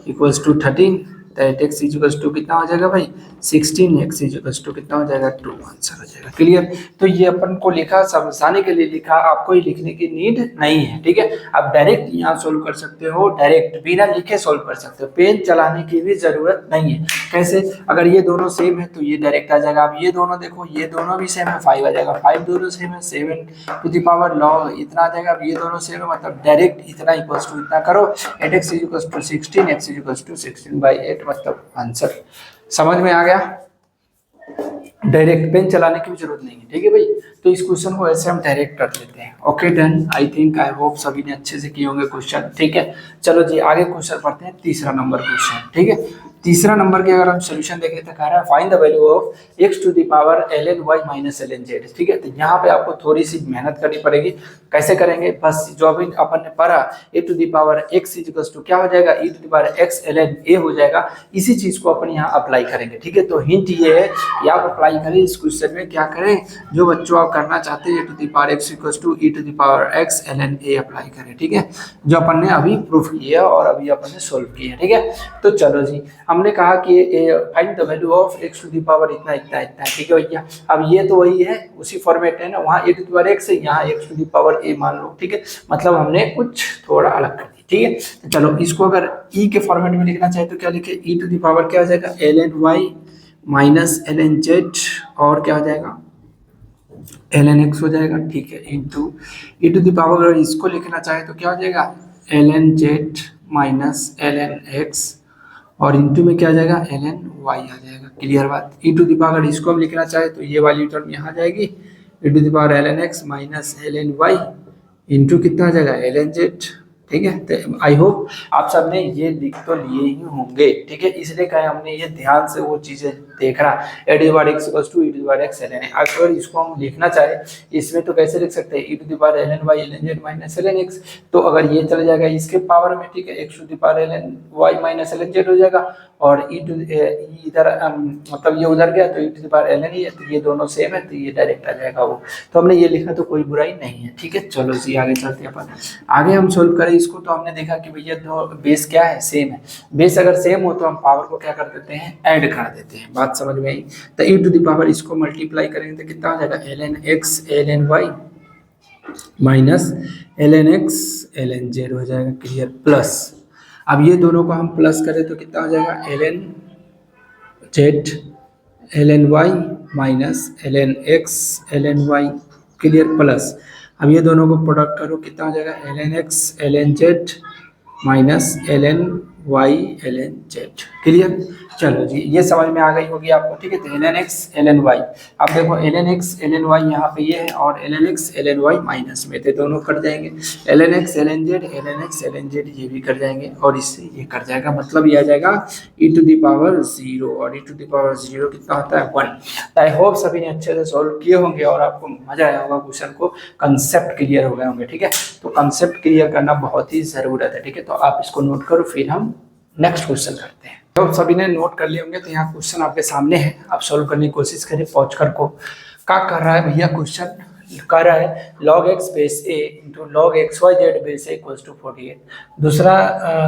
equals to 13, that x equals to कितना हो जाएगा भाई 16, x इक्वल्स टू कितना हो जाएगा 2, आंसर हो जाएगा। क्लियर। तो ये अपन को लिखा समझाने के लिए लिखा, आपको ये लिखने की नीड नहीं है, ठीक है। आप डायरेक्ट यहाँ सोल्व कर सकते हो, डायरेक्ट बिना लिखे सोल्व कर सकते हो, पेन चलाने की भी जरूरत नहीं है। कैसे, अगर ये दोनों सेम है तो ये डायरेक्ट आ जाएगा। अब ये दोनों देखो, ये दोनों भी सेम है, 5 आ जाएगा, 5 दोनों सेम है, 7 टू द पावर लॉग इतना आ जाएगा। अब ये दोनों सेम है, मतलब डायरेक्ट इतना इक्वल्स टू इतना करो, 8x equals to 16, x equals to 16/8, मतलब आंसर। समझ में आ गया, डायरेक्ट पेन चलाने की भी जरूरत नहीं है, ठीक है भाई। तो इस क्वेश्चन को ऐसे हम डायरेक्ट कर लेते हैं। Okay done, I think I hope सभी ने अच्छे से किए होंगे क्वेश्चन, ठीक है। चलो जी आगे क्वेश्चन पढ़ते हैं, तीसरा नंबर क्वेश्चन, ठीक है। तीसरा नंबर के अगर हम सोल्यूशन देखें तो कह रहा है find the value of x to the power ln y minus ln z, ठीक है। तो यहाँ पे आपको थोड़ी सी मेहनत करनी पड़ेगी। कैसे करेंगे, बस जो अभी अपन ने पढ़ा a to the power x equals to क्या हो जाएगा e to the power x ln a हो जाएगा, इसी चीज को अपन यहाँ अप्लाई करेंगे, ठीक है। तो हिंट ये है कि आप अप्लाई करें इस क्वेश्चन में, क्या करें, जो बच्चों आप करना चाहते हैं a to the power x equals to e to the power x ln a apply करें, ठीक है, जो अपन ने अभी प्रूफ किया और अभी अपन ने सोल्व किया, ठीक है। तो चलो जी, हमने कहा कि find the value of x to the power इतना इतना इतना, ठीक है भैया। अब ये तो वही है, उसी फॉर्मेट है ना, वहाँ a to the power x है, यहाँ x to the power a मान लो, ठीक है। मतलब हमने कुछ थोड़ा अलग कर दिया, ठीक है। तो चलो इसको अगर e के फॉर्मेट में लिखना चाहे तो क्या लिखे, e टू द पावर क्या हो जाएगा ln y minus ln z, और क्या हो जाएगा ln x हो जाएगा, ठीक है, into e to the power अगर इसको लिखना चाहे तो क्या हो जाएगा ln z minus ln x, और इंटू में क्या आ जाएगा ln y आ जाएगा। क्लियर बात। e टू द पावर इसको हम लिखना चाहे तो ये वाली टर्म यहाँ आ जाएगी, e to the power ln x minus ln y into कितना आ जाएगा ln z, ठीक है। तो आई होप आप सबने ये लिख तो लिए ही होंगे, ठीक है। इसलिए कहा हमने ये ध्यान से वो चीजें देखना, e to the power x equals to e to the power x ln a। अगर इसको हम लिखना चाहे इसमें तो कैसे लिख सकते हैं, e to the power ln y ln z minus ln x, तो अगर ये चला जाएगा इसके पावर में, ठीक है, x to the power ln y minus ln z हो जाएगा, और इधर मतलब ये उधर गया तो e to the power ln e है, तो ये दोनों सेम है तो ये डायरेक्ट आ जाएगा वो। तो हमने ये लिखा तो कोई बुराई नहीं है, ठीक है। चलो जी आगे चलते हैं अपन, आगे हम सोल्व करें इसको। तो हमने देखा कि भैया दो बेस क्या है, सेम है। बेस अगर सेम हो तो हम पावर को क्या कर देते हैं, ऐड कर देते हैं। बात समझ में आई। तो e टू द पावर इसको मल्टीप्लाई करेंगे तो कितना हो जाएगा ln x ln y minus ln x ln z हो जाएगा। क्लियर। प्लस अब ये दोनों को हम प्लस करें तो कितना हो जाएगा ln z ln y minus ln x ln y। Clear. Plus अब ये दोनों को प्रोडक्ट करो, कितना हो जाएगा ln x ln z minus ln y ln z। Clear. चलो जी ये समझ में आ गई होगी आपको, ठीक है। तो ln x ln y, अब देखो ln x ln y यहाँ पे ये है, और ln x ln y minus में थे, दोनों कट जाएंगे। ln x ln z ln x ln z ये भी कट जाएंगे, और इससे ये कट जाएगा, मतलब ये आ जाएगा e टू द पावर 0, और e टू द पावर 0 कितना होता है 1। आई होप सभी ने अच्छे से सॉल्व किए होंगे और आपको मजा आया होगा, क्वेश्चन को कंसेप्ट क्लियर हो गए होंगे, ठीक है। तो कंसेप्ट क्लियर करना बहुत ही जरूरत है, ठीक है। तो आप इसको नोट करो, फिर हम नेक्स्ट क्वेश्चन करते हैं। तो सभी ने नोट कर लिए होंगे, तो यहाँ क्वेश्चन आपके सामने है, आप सॉल्व करने की कोशिश करें। पहुंच कर को क्या कर रहा है भैया, क्वेश्चन कर रहा है log x base a into log x y z base a equals to 48। दूसरा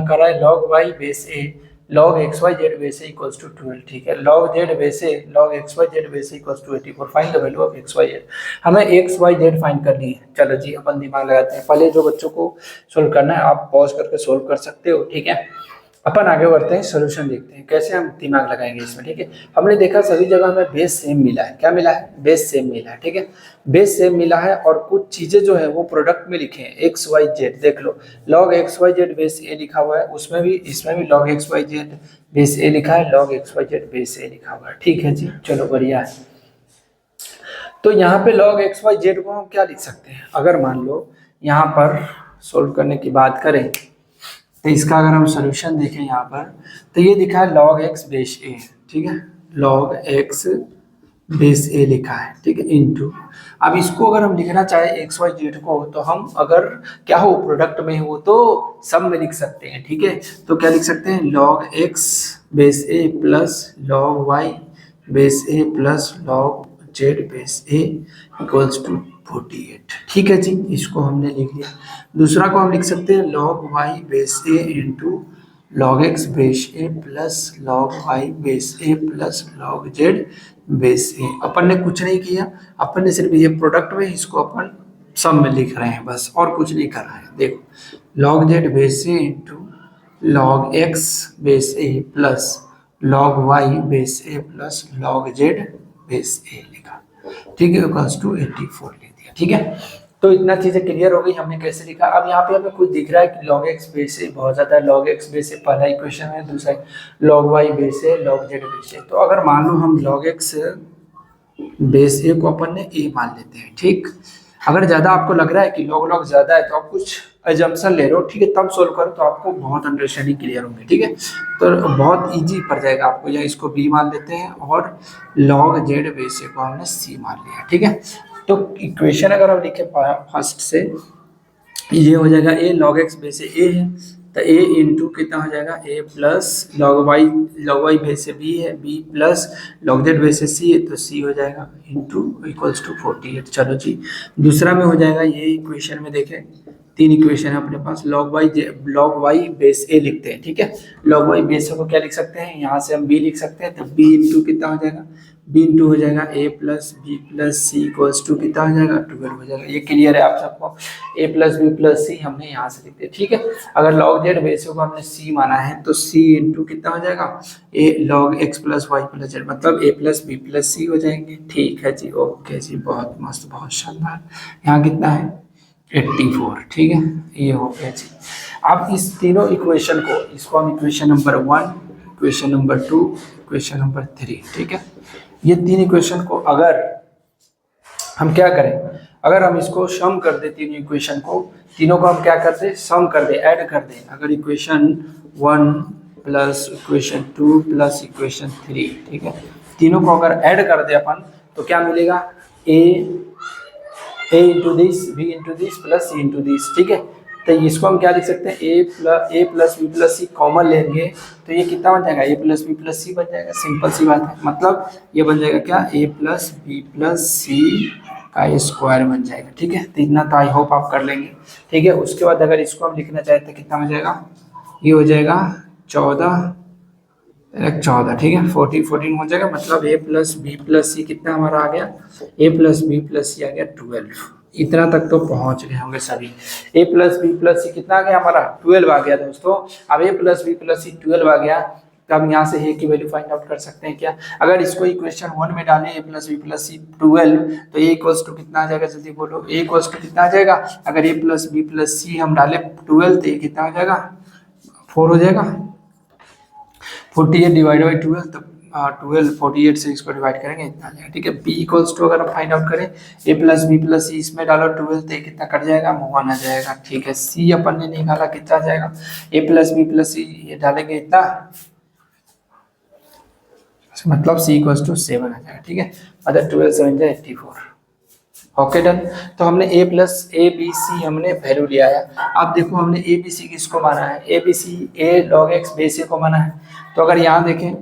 कर रहा है log y base a log x y z base a equals to 12, ठीक है। log z base a log x y z base a equals to 84। Find the value of x y z। हमें x y z find करनी है। चलो जी अपन दिमाग लगाते हैं। पहले जो बच्चों को सोल्व करना है आप पॉज करके सोल्व कर सकते हो, ठीक है। अपन आगे बढ़ते हैं, सॉल्यूशन देखते हैं कैसे हम दिमाग लगाएंगे इसमें, ठीक है। हमने देखा सभी जगह हमें बेस सेम मिला है। क्या मिला है, बेस सेम मिला है, ठीक है। बेस सेम मिला है, और कुछ चीजें जो है वो प्रोडक्ट में लिखे हैं x y z। देख लो log x y z base a लिखा हुआ है, उसमें भी इसमें भी log x y z base a लिखा है, log x y z base a लिखा हुआ है, ठीक है जी। चलो बढ़िया है। तो यहाँ पे log x y z को हम क्या लिख सकते हैं, अगर मान लो यहाँ पर सोल्व करने की बात करें तो इसका अगर हम सॉल्यूशन देखें यहाँ पर, तो ये दिखा है log x बेस a, ठीक है, log x बेस a लिखा है, ठीक है, इनटू। अब इसको अगर हम लिखना चाहे x y z को, तो हम अगर क्या हो प्रोडक्ट में हो तो सब में लिख सकते हैं, ठीक है। तो क्या लिख सकते हैं log x base a plus log y base a plus log z base a equals to 48, ठीक है जी। इसको हमने लिख लिया। दूसरा को हम लिख सकते हैं log y base a into log x base A plus log y base A plus log z base A. अपन ने कुछ नहीं किया, अपन ने सिर्फ ये प्रोडक्ट में इसको अपन सब में लिख रहे हैं बस, और कुछ नहीं कर रहे हैं। देखो log z base A into log x base A plus log y base A plus log z base ए लिखा, ठीक है, इक्वल्स टू 84 लिख दिया। ठीक है, तो इतना चीजें क्लियर हो गई हमने कैसे लिखा। अब यहाँ पे हमें कुछ दिख रहा है कि log x बेस ए बहुत ज्यादा, log x बेस ए पहला इक्वेशन है, दूसरा log y बेस ए log z बेस ए। तो अगर मान लो हम log x बेस ए को अपन ने a मान लेते हैं, ठीक। अगर ज्यादा आपको लग रहा है कि log ज्यादा है तो आप कुछ एजम्पशन ले लो, ठीक है, तब सोल्व करो तो आपको बहुत अंडरस्टैंडिंग क्लियर होंगे। ठीक है, तो बहुत इजी पड़ जाएगा आपको। या इसको b मान लेते हैं और log z बेस ए को हमने c मान लिया। ठीक है, तो इक्वेशन अगर हम लिखे फर्स्ट से, ये हो जाएगा a log x बेस ए है तो a इंटू कितना हो जाएगा a plus log y base से b है, b plus log z base से c है तो c हो जाएगा इंटू इक्वल्स टू 48। चलो जी, दूसरा में हो जाएगा, ये इक्वेशन में देखें तीन इक्वेशन है अपने पास, log y बेस a लिखते हैं। ठीक है, log y बेस को क्या लिख सकते हैं, यहाँ से हम b लिख सकते हैं, तो b इंटू कितना हो जाएगा, b इंटू हो जाएगा a plus b plus c equals to कितना हो जाएगा 12 हो जाएगा। ये क्लियर है आप सबको, a प्लस बी प्लस सी हमने यहाँ से लिख दिया। ठीक है, अगर log z बेस को हमने c माना है तो c इंटू कितना हो जाएगा a log x plus y plus z, मतलब a plus b plus c हो जाएंगे। ठीक है जी, ओके जी, बहुत मस्त, बहुत शानदार। यहाँ कितना है 84। ठीक है, ये हो गया जी। अब इस तीनों इक्वेशन को, इसको हम equation number 1, equation number 2, equation number 3, ठीक है, ये तीन इक्वेशन को अगर हम क्या करें, अगर हम इसको सम कर दे तीनों इक्वेशन को, तीनों को हम क्या कर दे, सम कर दे, ऐड कर दे। अगर equation 1 plus equation 2 plus equation 3, ठीक है, तीनों को अगर ऐड कर दे अपन तो क्या मिलेगा, a into this, b into this plus c into this. ठीक है, तो इसको हम क्या लिख सकते हैं, a plus b plus c common लेंगे तो ये कितना बन जाएगा, a plus b plus c बन जाएगा। सिंपल सी बात है, मतलब ये बन जाएगा क्या, a प्लस बी प्लस सी का स्क्वायर बन जाएगा। ठीक है, तो इतना तो आई होप आप कर लेंगे। ठीक है, उसके बाद अगर इसको हम लिखना चाहते हैं कितना हो जाएगा, ये हो जाएगा 14, ठीक है, 14 हो जाएगा, मतलब a प्लस बी प्लस सी कितना हमारा आ गया, a प्लस बी प्लस सी आ गया 12। इतना तक तो पहुंच गए होंगे सभी। a प्लस बी प्लस सी कितना आ गया हमारा, 12 आ गया दोस्तों। अब a प्लस बी प्लस सी 12 आ गया, तो हम यहाँ से a की वैल्यू फाइंड आउट कर सकते हैं क्या। अगर इसको इक्वेशन 1 में डालें a प्लस बी प्लस सी 12, तो a इक्वल्स टू कितना आ जाएगा, जल्दी बोलो, a इक्वल्स टू कितना आ जाएगा। अगर a प्लस बी प्लस सी हम डालें 12 तो ये कितना हो जाएगा, 4 हो जाएगा। 48 डिवाइड बाई 12, तो 12 48 से इसको डिवाइड करेंगे इतना आ जाएगा। ठीक है, b इक्वल्स टू अगर हम फाइंड आउट करें a प्लस बी प्लस सी, इसमें डालो 12 तो कितना कट जाएगा, 1 आ जाएगा। ठीक है, c अपन ने निकाला कितना आ जाएगा, a प्लस बी प्लस सी ये डालेंगे इतना, मतलब c इक्वल्स टू 7 आ जाएगा। ठीक है, मतलब 12 7 जाए 84। Okay done. तो हमने a plus a b c हमने वैल्यू लिया है। अब देखो हमने ए बी सी किसको माना है, a b c a log x base a को माना है। तो अगर यहाँ देखें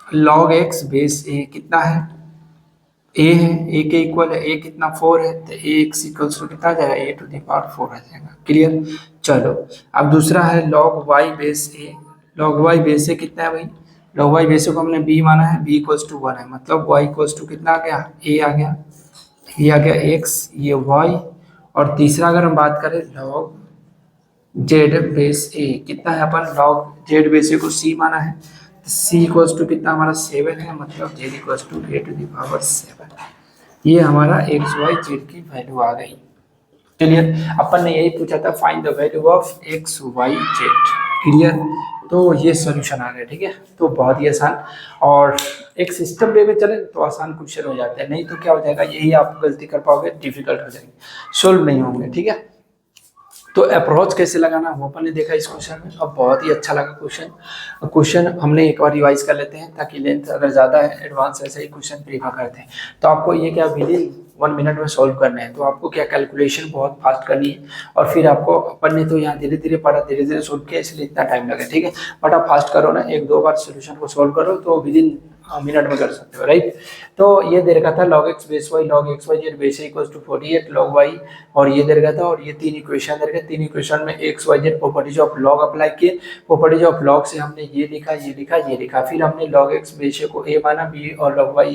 log x बेस a कितना है, a है, a के इक्वल है, a कितना 4 है, तो a x इक्वल्स टू कितना आ जाएगा, a टू द पावर 4 आ जाएगा। क्लियर, चलो अब दूसरा है log y base a। log y base a कितना है भाई, log y बेस a को हमने b माना है, b इक्वल्स टू 1 है, मतलब y इक्वल्स टू कितना आ गया, a आ गया, ये आ गया x, ये y। और तीसरा अगर हम बात करें log z बेस a कितना है, अपन log z बेस a को c माना है, तो c इक्वल्स टू कितना हमारा 7 है, मतलब z equals to a to the power 7। ये हमारा x y z की वैल्यू आ गई। क्लियर, अपन ने यही पूछा था find the value of x y z। Clear, तो ये सॉल्यूशन आ गया। ठीक है, तो बहुत ही आसान, और एक सिस्टम वे में चले तो आसान क्वेश्चन हो जाते हैं, नहीं तो क्या हो जाएगा, यही आप गलती कर पाओगे, डिफिकल्ट हो जाएंगे, सोल्व नहीं होंगे। ठीक है, तो अप्रोच कैसे लगाना वो अपन ने देखा इस क्वेश्चन में, अब बहुत ही अच्छा लगा क्वेश्चन हमने एक बार रिवाइज कर लेते हैं ताकि लेंथ अगर ज़्यादा है एडवांस ऐसे ही क्वेश्चन प्रीफर करते हैं। तो आपको ये क्या विद इन 1 मिनट में सॉल्व करना है, तो आपको क्या कैलकुलेशन बहुत फास्ट करनी है, और फिर आपको अपन ने तो यहाँ धीरे धीरे पढ़ा, धीरे धीरे सोल्व किया, इसलिए इतना टाइम लगे। ठीक है, बट आप फास्ट करो ना, 1-2 बार सोल्यूशन को सॉल्व करो तो विद इन मिनट में कर सकते हो, राइट। तो ये दे रखा था log x base y log x y z base a equals to 48 log y, और ये दे रखा था, और ये तीन इक्वेशन दे रखे, तीन इक्वेशन में x y z properties of log apply किए। प्रॉपर्टीज ऑफ log से हमने ये लिखा, ये लिखा, ये लिखा, फिर हमने log x बेस a को a माना, b और log y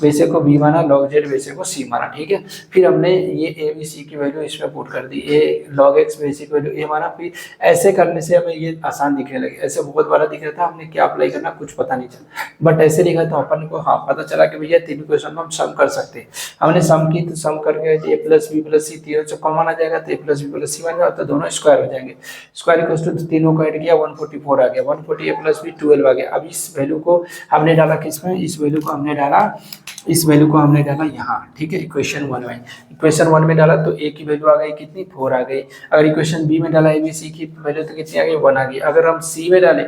बेस a को b माना, log z बेस a को c माना, ठीक है। फिर हमने ये a b c की वैल्यू इसमें पुट कर दी, a log x base a की वैल्यू a माना। फिर ऐसे करने से हमें ये आसान दिखने लगे, ऐसे बहुत बड़ा दिख रहा था, हमने क्या अप्लाई करना कुछ पता नहीं चला, बट ऐसे लिखा तो अपन को हाँ पता चला कि भैया तीन क्वेश्चन में हम सम कर सकते हैं। हमने सम की तो सम करके a प्लस बी प्लस सी तीनों से कॉमन आ जाएगा, तो a plus b plus c बन जाएगा, तो दोनों स्क्वायर हो जाएंगे। स्क्वायर इक्वल्स टू तीनों को ऐड किया 144 आ गया, 140 a प्लस बी 12 आ गया। अब इस वैल्यू को हमने डाला किसमें, इस वैल्यू को हमने डाला, इस वैल्यू को हमने डाला यहाँ, ठीक है, इक्वेशन 1 में। इक्वेशन 1 में डाला तो a की वैल्यू आ गई कितनी, 4 आ गई। अगर इक्वेशन b में डाला a b c की वैल्यू तो कितनी आ गई, 1 आ गई। अगर हम c में डालें,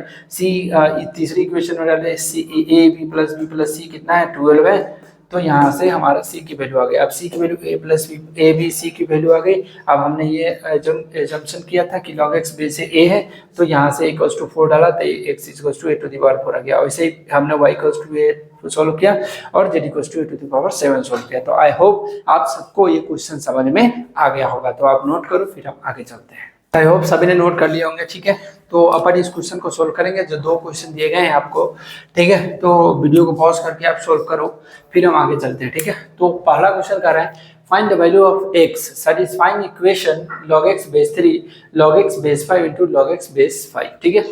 तीसरी इक्वेशन में डालें c a b plus c कितना है, 12 है, तो यहाँ से हमारा c की वैल्यू आ गई। अब c की वैल्यू a plus b a b c की वैल्यू आ गई। अब हमने ये एजम्पशन किया था कि log x बेस a है, तो यहाँ से इक्वल्स टू 4 डाला तो x equals to a to the power 4 आ गया। वैसे ही हमने y equals to a solve किया और z equals to a to the power 7 solve किया। तो आई होप आप सबको ये क्वेश्चन समझ में आ गया होगा, तो आप नोट करो, फिर हम आगे चलते हैं। आई होप सभी ने नोट कर लिए होंगे, ठीक है। तो अपन इस क्वेश्चन को सोल्व करेंगे, जो दो क्वेश्चन दिए गए हैं आपको, ठीक है। तो वीडियो को पॉज करके आप सोल्व करो, फिर हम आगे चलते हैं, ठीक है। तो पहला क्वेश्चन कर रहे हैं, find the value of x satisfying equation log x base 3 log x base 5 into log x base 5, ठीक है।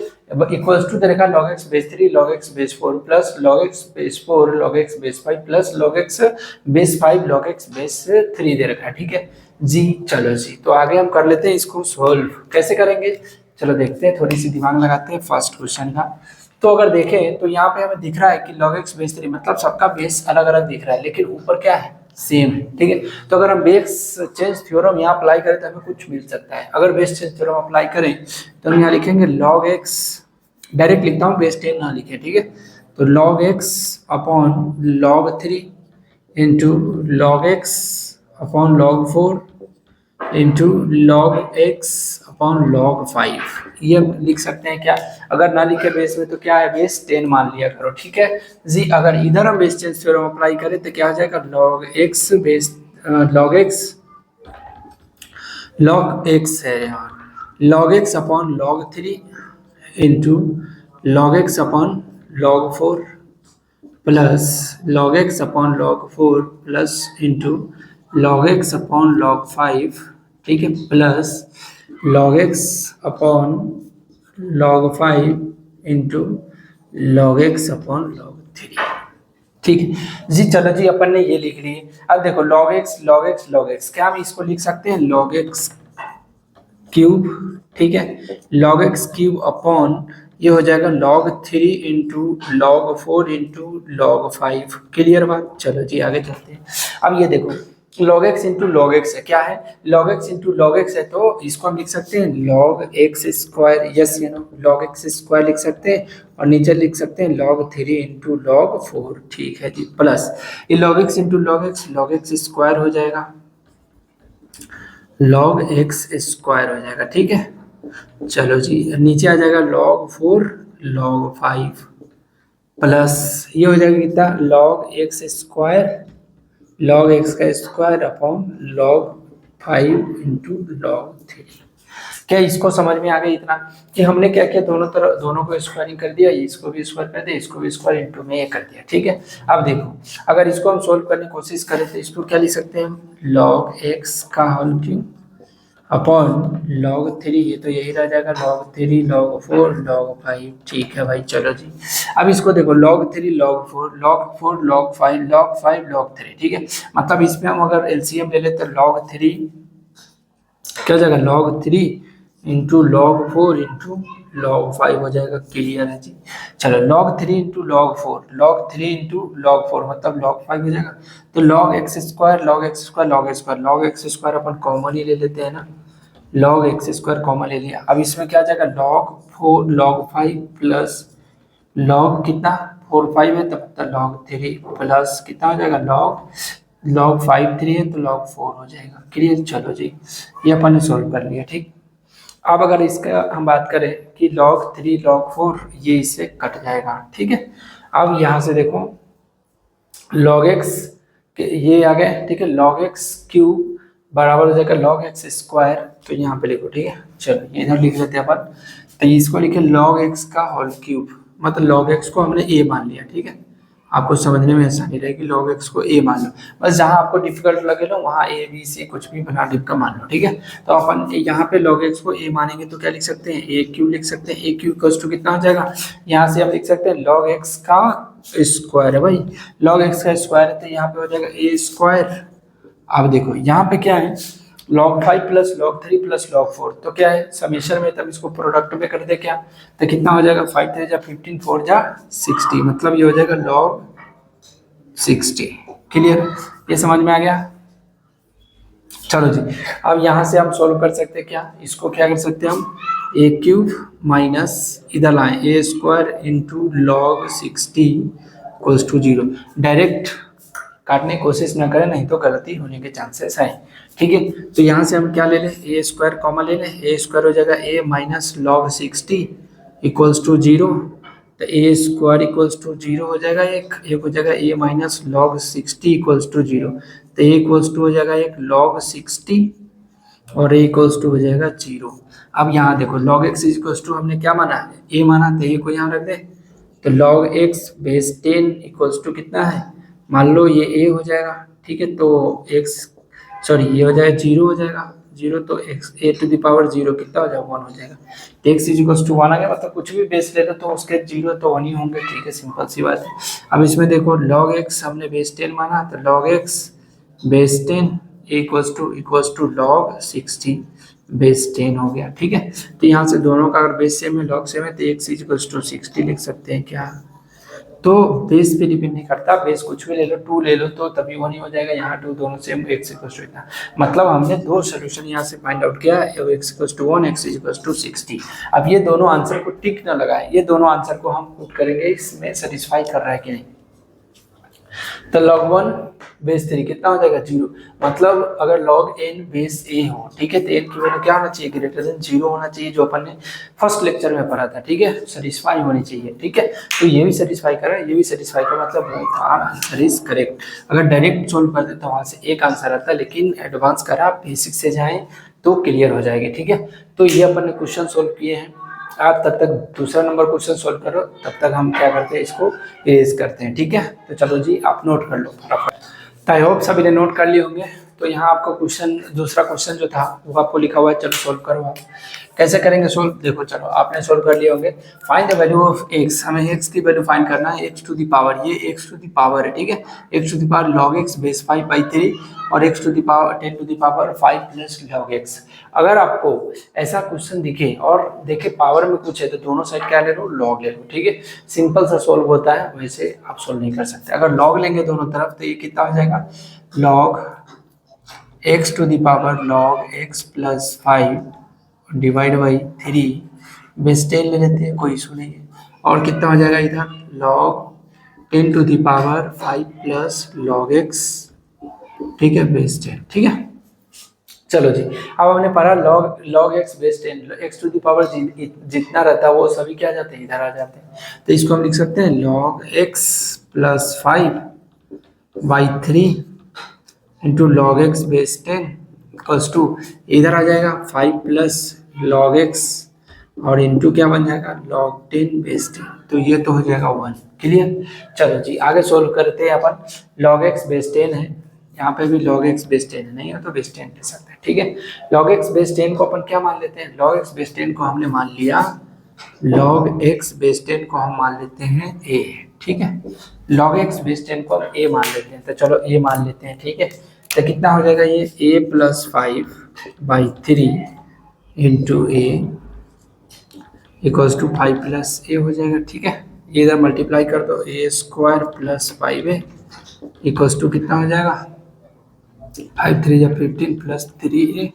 इक्वल्स टू देखा log x base 3 log x base 4 plus log x base 4 log x base 5 plus log x base 5 log x base 3 दे रखा है, ठीक है जी। चलो जी, तो आगे हम कर लेते हैं इसको सोल्व। कैसे करेंगे चलो देखते हैं, थोड़ी सी दिमाग लगाते हैं फर्स्ट क्वेश्चन का। तो अगर देखें तो यहाँ पे हमें दिख रहा है कि log x बेस 3 मतलब सबका बेस अलग अलग दिख रहा है, लेकिन ऊपर क्या है, सेम है, ठीक है। तो अगर हम बेस चेंज थ्योरम यहाँ अप्लाई करें तो हमें कुछ मिल सकता है। अगर बेस चेंज थ्योरम अप्लाई करें तो हम यहाँ लिखेंगे log x, डायरेक्ट लिखता हूँ, बेस 10 ना लिखे, ठीक है। तो log x upon log 3 into log x upon log 4 into log x upon log 5, ये लिख सकते हैं क्या। अगर ना लिखे बेस में तो क्या है, बेस 10 मान लिया करो, ठीक है जी। अगर इधर हम बेस चेंज थ्योरम अप्लाई करें तो क्या हो जाएगा, log x base log x है यार, log x upon log 3 into log x upon log 4 plus log x upon log 4 plus into log x upon log 5, ठीक है, plus log x upon log 5 into log x upon log 3, ठीक है जी। चलो जी, अपन ने ये लिख लिए। अब देखो log x क्या हम इसको लिख सकते हैं, log x क्यूब, ठीक है, log x क्यूब अपॉन ये हो जाएगा log 3 into log 4 into log 5। Clear बात। चलो जी आगे चलते हैं। अब ये देखो log x into log x है, क्या है, log x into log x है, तो इसको हम लिख सकते हैं log x square, yes you know log x square लिख सकते हैं, और नीचे लिख सकते हैं log 3 इंटू log 4, ठीक है जी, प्लस ये log x into log x square हो जाएगा, log x स्क्वायर हो जाएगा, ठीक है। चलो जी, नीचे आ जाएगा log 4 log 5 प्लस ये हो जाएगा कितना, log x square log x का square upon log 5 into log 3। क्या इसको समझ में आ गया इतना कि हमने क्या किया, दोनों तरफ दोनों को स्क्वायरिंग कर दिया, इसको भी स्क्वायर कर दिया, इसको भी स्क्वायर इंटू में ये कर दिया, ठीक है। अब देखो अगर इसको हम सोल्व करने की कोशिश करें तो इसको क्या लिख सकते हैं हम, log x का होल क्यूब अपॉन log 3, ये तो यही रह जाएगा log 3 log 4 log 5, ठीक है भाई। चलो जी, अब इसको देखो log 3 log 4 log 5 log 3, ठीक है। मतलब इसमें हम अगर एलसीएम ले लेते तो log 3 क्या हो जाएगा, log 3 into log 4 into log 5 हो जाएगा। क्लियर है जी। चलो log 3 into log 4 into log 4 मतलब log 5 हो जाएगा। तो log x square log x square अपन कॉमन ही ले लेते हैं ना, log x स्क्वायर कॉमन ले लिया। अब इसमें क्या आ जाएगा, log 5 प्लस log कितना 4 5 है तब तक log 3 प्लस कितना हो जाएगा, log 5 3 है तो log 4 हो जाएगा। क्लियर। चलो जी, ये अपन ने सोल्व कर लिया, ठीक। अब अगर इसका हम बात करें कि log 3 log 4 ये इससे कट जाएगा, ठीक है। अब यहाँ से देखो log x ये आ गया, ठीक है, log x क्यूब बराबर हो जाएगा log x स्क्वायर, तो यहाँ पे लिखो, ठीक है। चलो ये इधर लिख लेते हैं अपन, तो इसको लिखे log x का होल क्यूब, मतलब log x को हमने a मान लिया, ठीक है। आपको समझने में आसानी रहेगी, log x को a मान लो, बस जहाँ आपको डिफिकल्ट लगे लो वहाँ a b c कुछ भी बना डिप का मान लो, ठीक है। तो अपन यहाँ पे log x को a मानेंगे तो क्या लिख सकते हैं, a क्यूब लिख सकते हैं। a क्यूब इक्वल्स टू कितना हो जाएगा, यहाँ से हम लिख सकते हैं log x का स्क्वायर है भाई, log x का स्क्वायर है तो यहाँ पे हो जाएगा a स्क्वायर। अब देखो यहाँ पे क्या है, log 5 plus log 3 plus log 4, तो क्या है समेशन में, तब इसको प्रोडक्ट में कर दे क्या, तो कितना हो जाएगा 5 3 जा 15 4 जा 60, मतलब ये हो जाएगा log 60। क्लियर, ये समझ में आ गया। चलो जी, अब यहाँ से हम सोल्व कर सकते हैं क्या, इसको क्या कर सकते हैं हम, a क्यूब माइनस इधर लाएं a square into log 60 equals to 0। Direct काटने की कोशिश ना करें, नहीं तो गलती होने के चांसेस है, ठीक है। तो यहाँ से हम क्या ले लें, ए स्क्वायर कॉमन ले लें, ए स्क्वायर हो जाएगा ए माइनस log 60 इक्वल्स टू 0, तो ए स्क्वायर इक्वल्स टू 0 हो जाएगा, एक हो जाएगा ए माइनस log 60 इक्वल्स टू 0, तो ए इक्वल्स टू हो जाएगा एक log 60 और ए इक्वल्स टू हो जाएगा 0। अब यहाँ देखो log x इक्वल्स टू हमने क्या माना है, ए माना, तो ए को यहाँ रख दे, तो log x base 10 equals to कितना है, मान लो ये a हो जाएगा, ठीक है, तो x सॉरी ये हो जाएगा 0 हो जाएगा, 0 तो x a to the power 0 कितना हो जाएगा 1 हो जाएगा, तो x इज इक्वल्स टू 1 आ गया, मतलब कुछ भी बेस ले लो तो उसके 0 तो 1 ही होंगे, ठीक है, सिंपल सी बात है। अब इसमें देखो log x हमने बेस 10 माना, तो log x base 10 equals to log 60 base 10 हो गया, ठीक है। तो यहाँ से दोनों का अगर बेस सेम है, log सेम है, तो x इज इक्वल्स टू 60 लिख सकते हैं क्या, तो बेस पे डिपेंड नहीं करता, बेस कुछ भी ले लो, 2 ले लो तो तभी 1 ही हो जाएगा, यहाँ 2 दोनों सेम, x इक्वल्स टू इतना, मतलब हमने दो सोल्यूशन यहाँ से फाइंड आउट किया, x equals to 1, x equals to 60। अब ये दोनों आंसर को टिक ना लगाए, ये दोनों आंसर को हम पुट करेंगे इसमें सेटिस्फाई कर रहा है कि नहीं, तो log 1 बेस 3 कितना हो जाएगा 0, मतलब अगर log n बेस a हो, ठीक है, तो n की वैल्यू क्या होना चाहिए, ग्रेटर देन 0 होना चाहिए, जो अपन ने फर्स्ट लेक्चर में पढ़ा था, ठीक है, सेटिस्फाई होनी चाहिए, ठीक है। तो ये भी सेटिस्फाई कर रहा है, ये भी सेटिस्फाई कर, मतलब आंसर इज करेक्ट। अगर डायरेक्ट सोल्व कर दे तो वहां से एक आंसर आता है, लेकिन एडवांस करा बेसिक से जाएं तो क्लियर हो जाएगी, ठीक है। तो ये अपन ने क्वेश्चन सोल्व किए हैं, आप तब तक दूसरा नंबर क्वेश्चन सोल्व करो, तब तक हम क्या करते हैं, इसको इरेज करते हैं, ठीक है। तो चलो जी आप नोट कर लो फटाफट, तो आई होप सभी ने नोट कर लिए होंगे। तो यहाँ आपका क्वेश्चन, दूसरा क्वेश्चन जो था वो आपको लिखा हुआ है, चलो सोल्व करो। आप कैसे करेंगे सोल्व, देखो चलो आपने सोल्व कर लिए होंगे। Find the value of x, हमें x की वैल्यू फाइंड करना है, x टू द पावर, ये x टू द पावर है, ठीक है, x to the power log x base 5/3 और x to the power 10 to the power 5 plus log x। अगर आपको ऐसा क्वेश्चन दिखे और देखे पावर में कुछ है तो दोनों साइड क्या ले लो, log ले लो, ठीक है, सिंपल सा सोल्व होता है, वैसे आप सोल्व नहीं कर सकते। अगर log लेंगे दोनों तरफ तो ये कितना हो जाएगा, log x to the power log x plus 5 divide by 3 base 10 ले लेते हैं, कोई इशू नहीं है, और कितना हो जाएगा इधर log 10 to the power 5 plus log x, ठीक है, बेस 10, ठीक है। चलो जी, अब हमने पढ़ा log x base 10, x to the power जितना रहता है वो सभी क्या जाते हैं, इधर आ जाते हैं, तो इसको हम लिख सकते हैं log x plus 5/3 into log x base 10 equals to, इधर आ जाएगा 5 प्लस log x और इंटू क्या बन जाएगा log 10 बेस 10, तो ये तो हो जाएगा 1। क्लियर, चलो जी आगे सोल्व करते हैं अपन। log x बेस 10 है, यहाँ पे भी log x बेस 10 है, नहीं है तो बेस 10 ले सकते हैं, ठीक है। log x बेस 10 को अपन क्या मान लेते हैं, log x बेस 10 को हमने मान लिया, log x बेस 10 को हम मान लेते हैं a, ठीक है, log x बेस 10 को हम a मान लेते हैं, तो चलो a मान लेते हैं, ठीक है। तो कितना हो जाएगा ये a plus 5/3 into a equals to 5 plus a हो जाएगा, ठीक है। ये इधर मल्टीप्लाई कर दो, a square plus 5a equals to कितना हो जाएगा 5 3 या 15 प्लस 3a।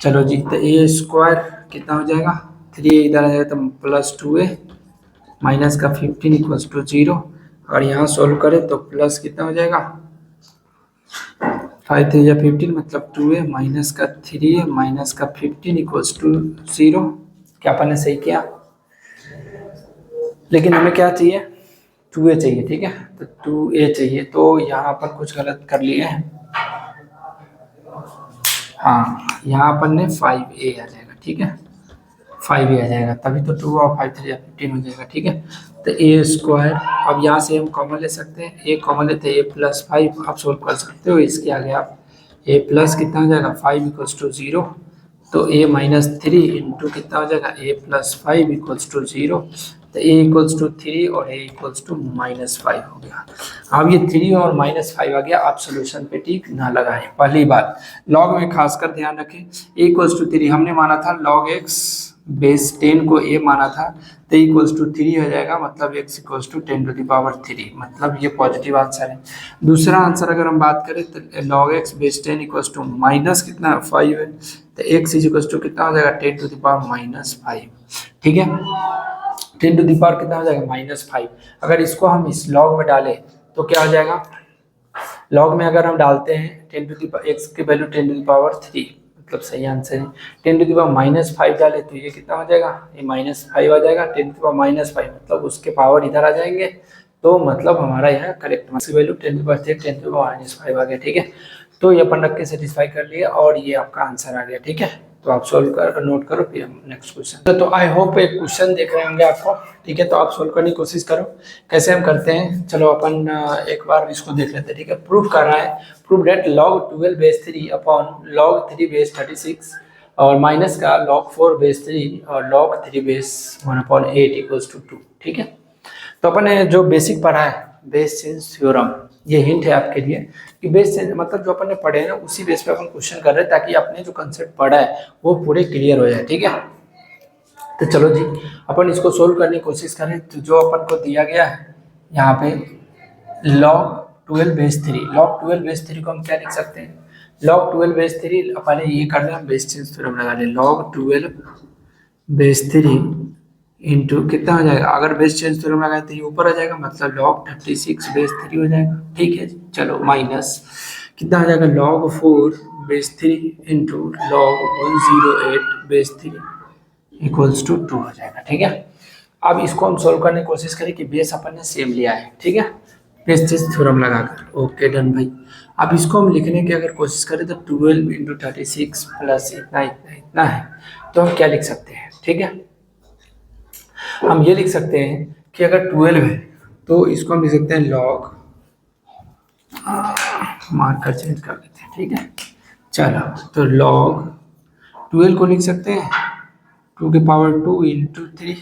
चलो जी, तो a स्क्वायर कितना हो जाएगा, 3a इधर आ जाएगा तो प्लस 2a माइनस का 15 इक्वल्स टू 0, और यहाँ सोल्व करें तो प्लस कितना हो जाएगा 5 3 या 15 मतलब 2a माइनस का 3a माइनस का 15 इक्वल्स टू 0। क्या अपन ने सही किया, लेकिन हमें क्या चाहिए, 2a चाहिए, ठीक है। तो 2a चाहिए, तो यहाँ पर कुछ गलत कर लिए हैं। हाँ, यहाँ पर ने 5a आ जाएगा, ठीक है, 5a आ जाएगा, तभी तो 2 और 5 3 15 हो जाएगा, ठीक है। तो ए स्क्वायर, अब यहाँ से हम कॉमन ले सकते हैं, ए कॉमन लेते हैं, a+5 आप सोल्व कर सकते हो। इसके आगे आप a प्लस कितना हो जाएगा 5 इक्वल्स टू 0, तो a-3 इंटू कितना हो जाएगा a+5 इक्वल्स टू 0, तो a इक्वल्स टू 3 और a इक्वल्स टू -5 हो गया। अब ये 3 और -5 आ गया, आप सोल्यूशन पे टिक ना लगाएं। पहली बात, लॉग में खासकर ध्यान रखें, a इक्वल्स टू 3 हमने माना था, log x बेस 10 को a माना था, तो इक्वल्स टू 3 हो जाएगा, मतलब x इक्वल्स टू 10⁻3, मतलब ये पॉजिटिव आंसर है। दूसरा आंसर अगर हम बात करें तो log x base 10 equals to minus कितना 5 है, तो x इक्वल्स टू कितना हो जाएगा 10⁻⁻5, ठीक है। 10 कितना हो जाएगा -5। अगर इसको हम इस लॉग में डालें तो क्या हो जाएगा, लॉग में अगर हम डालते हैं x की वैल्यू 10⁻3, मतलब सही आंसर है। 10⁻−5 डाले तो ये कितना हो जाएगा, ये -5 आ जाएगा। 10⁻−5 मतलब उसके पावर इधर आ जाएंगे, तो मतलब हमारा यहाँ करेक्ट की वैल्यू 10⁻3 10⁻−5 आ गया, ठीक है। तो ये अपन रख के सेटिस्फाई कर लिया और ये आपका आंसर आ गया, ठीक है। तो आप सोल्व कर नोट करो, फिर हम नेक्स्ट क्वेश्चन। तो आई होप एक क्वेश्चन देख रहे होंगे आपको, ठीक है। तो आप सोल्व करने की कोशिश करो। कैसे हम करते हैं, चलो अपन एक बार इसको देख लेते हैं, ठीक है। प्रूफ कर रहा है, proof that log 12 base 3 upon log 3 base 36 और माइनस का log 4 बेस 3 और log 3 बेस 1/8 इक्वल्स टू 2, ठीक है। तो अपन ने जो बेसिक पढ़ा है बेस चेंज थ्योरम, ये हिंट है आपके लिए कि बेस चेंज मतलब जो अपन ने पढ़े हैं ना, उसी बेस पे अपन क्वेश्चन कर रहे हैं, ताकि अपने जो कंसेप्ट पढ़ा है वो पूरे क्लियर हो जाए, ठीक है। तो चलो जी, अपन इसको सोल्व करने की कोशिश करें। तो जो अपन को दिया गया है यहाँ पे log 12 बेस 3, log 12 बेस 3 को हम क्या लिख सकते हैं, log 12 बेस 3, पहले ये कर ले, हम बेस चेंज थ्योरम लगा ले, log 12 बेस 3 इंटू कितना हो जाएगा, अगर बेस चेंज थ्योरम लगाए तो ये ऊपर आ जाएगा, मतलब log 36 बेस 3 हो जाएगा, ठीक है। चलो माइनस कितना हो जाएगा log 4 base 3 into log 108 base 3 equals to 2 हो जाएगा, ठीक है। अब इसको हम सोल्व करने की कोशिश करें कि बेस अपन ने सेम लिया है, ठीक है, बेस चेंज थ्योरम लगाकर। ओके डन भाई। अब इसको हम लिखने की अगर कोशिश करें तो 12 इंटू 36 प्लस इतना इतना इतना है, तो हम क्या लिख सकते हैं, ठीक है। हम ये लिख सकते हैं कि अगर 12 है तो इसको हम लिख सकते हैं log, मार्कर चेंज कर देते हैं, ठीक है। चलो तो log 12 को लिख सकते हैं 2 इंटू 3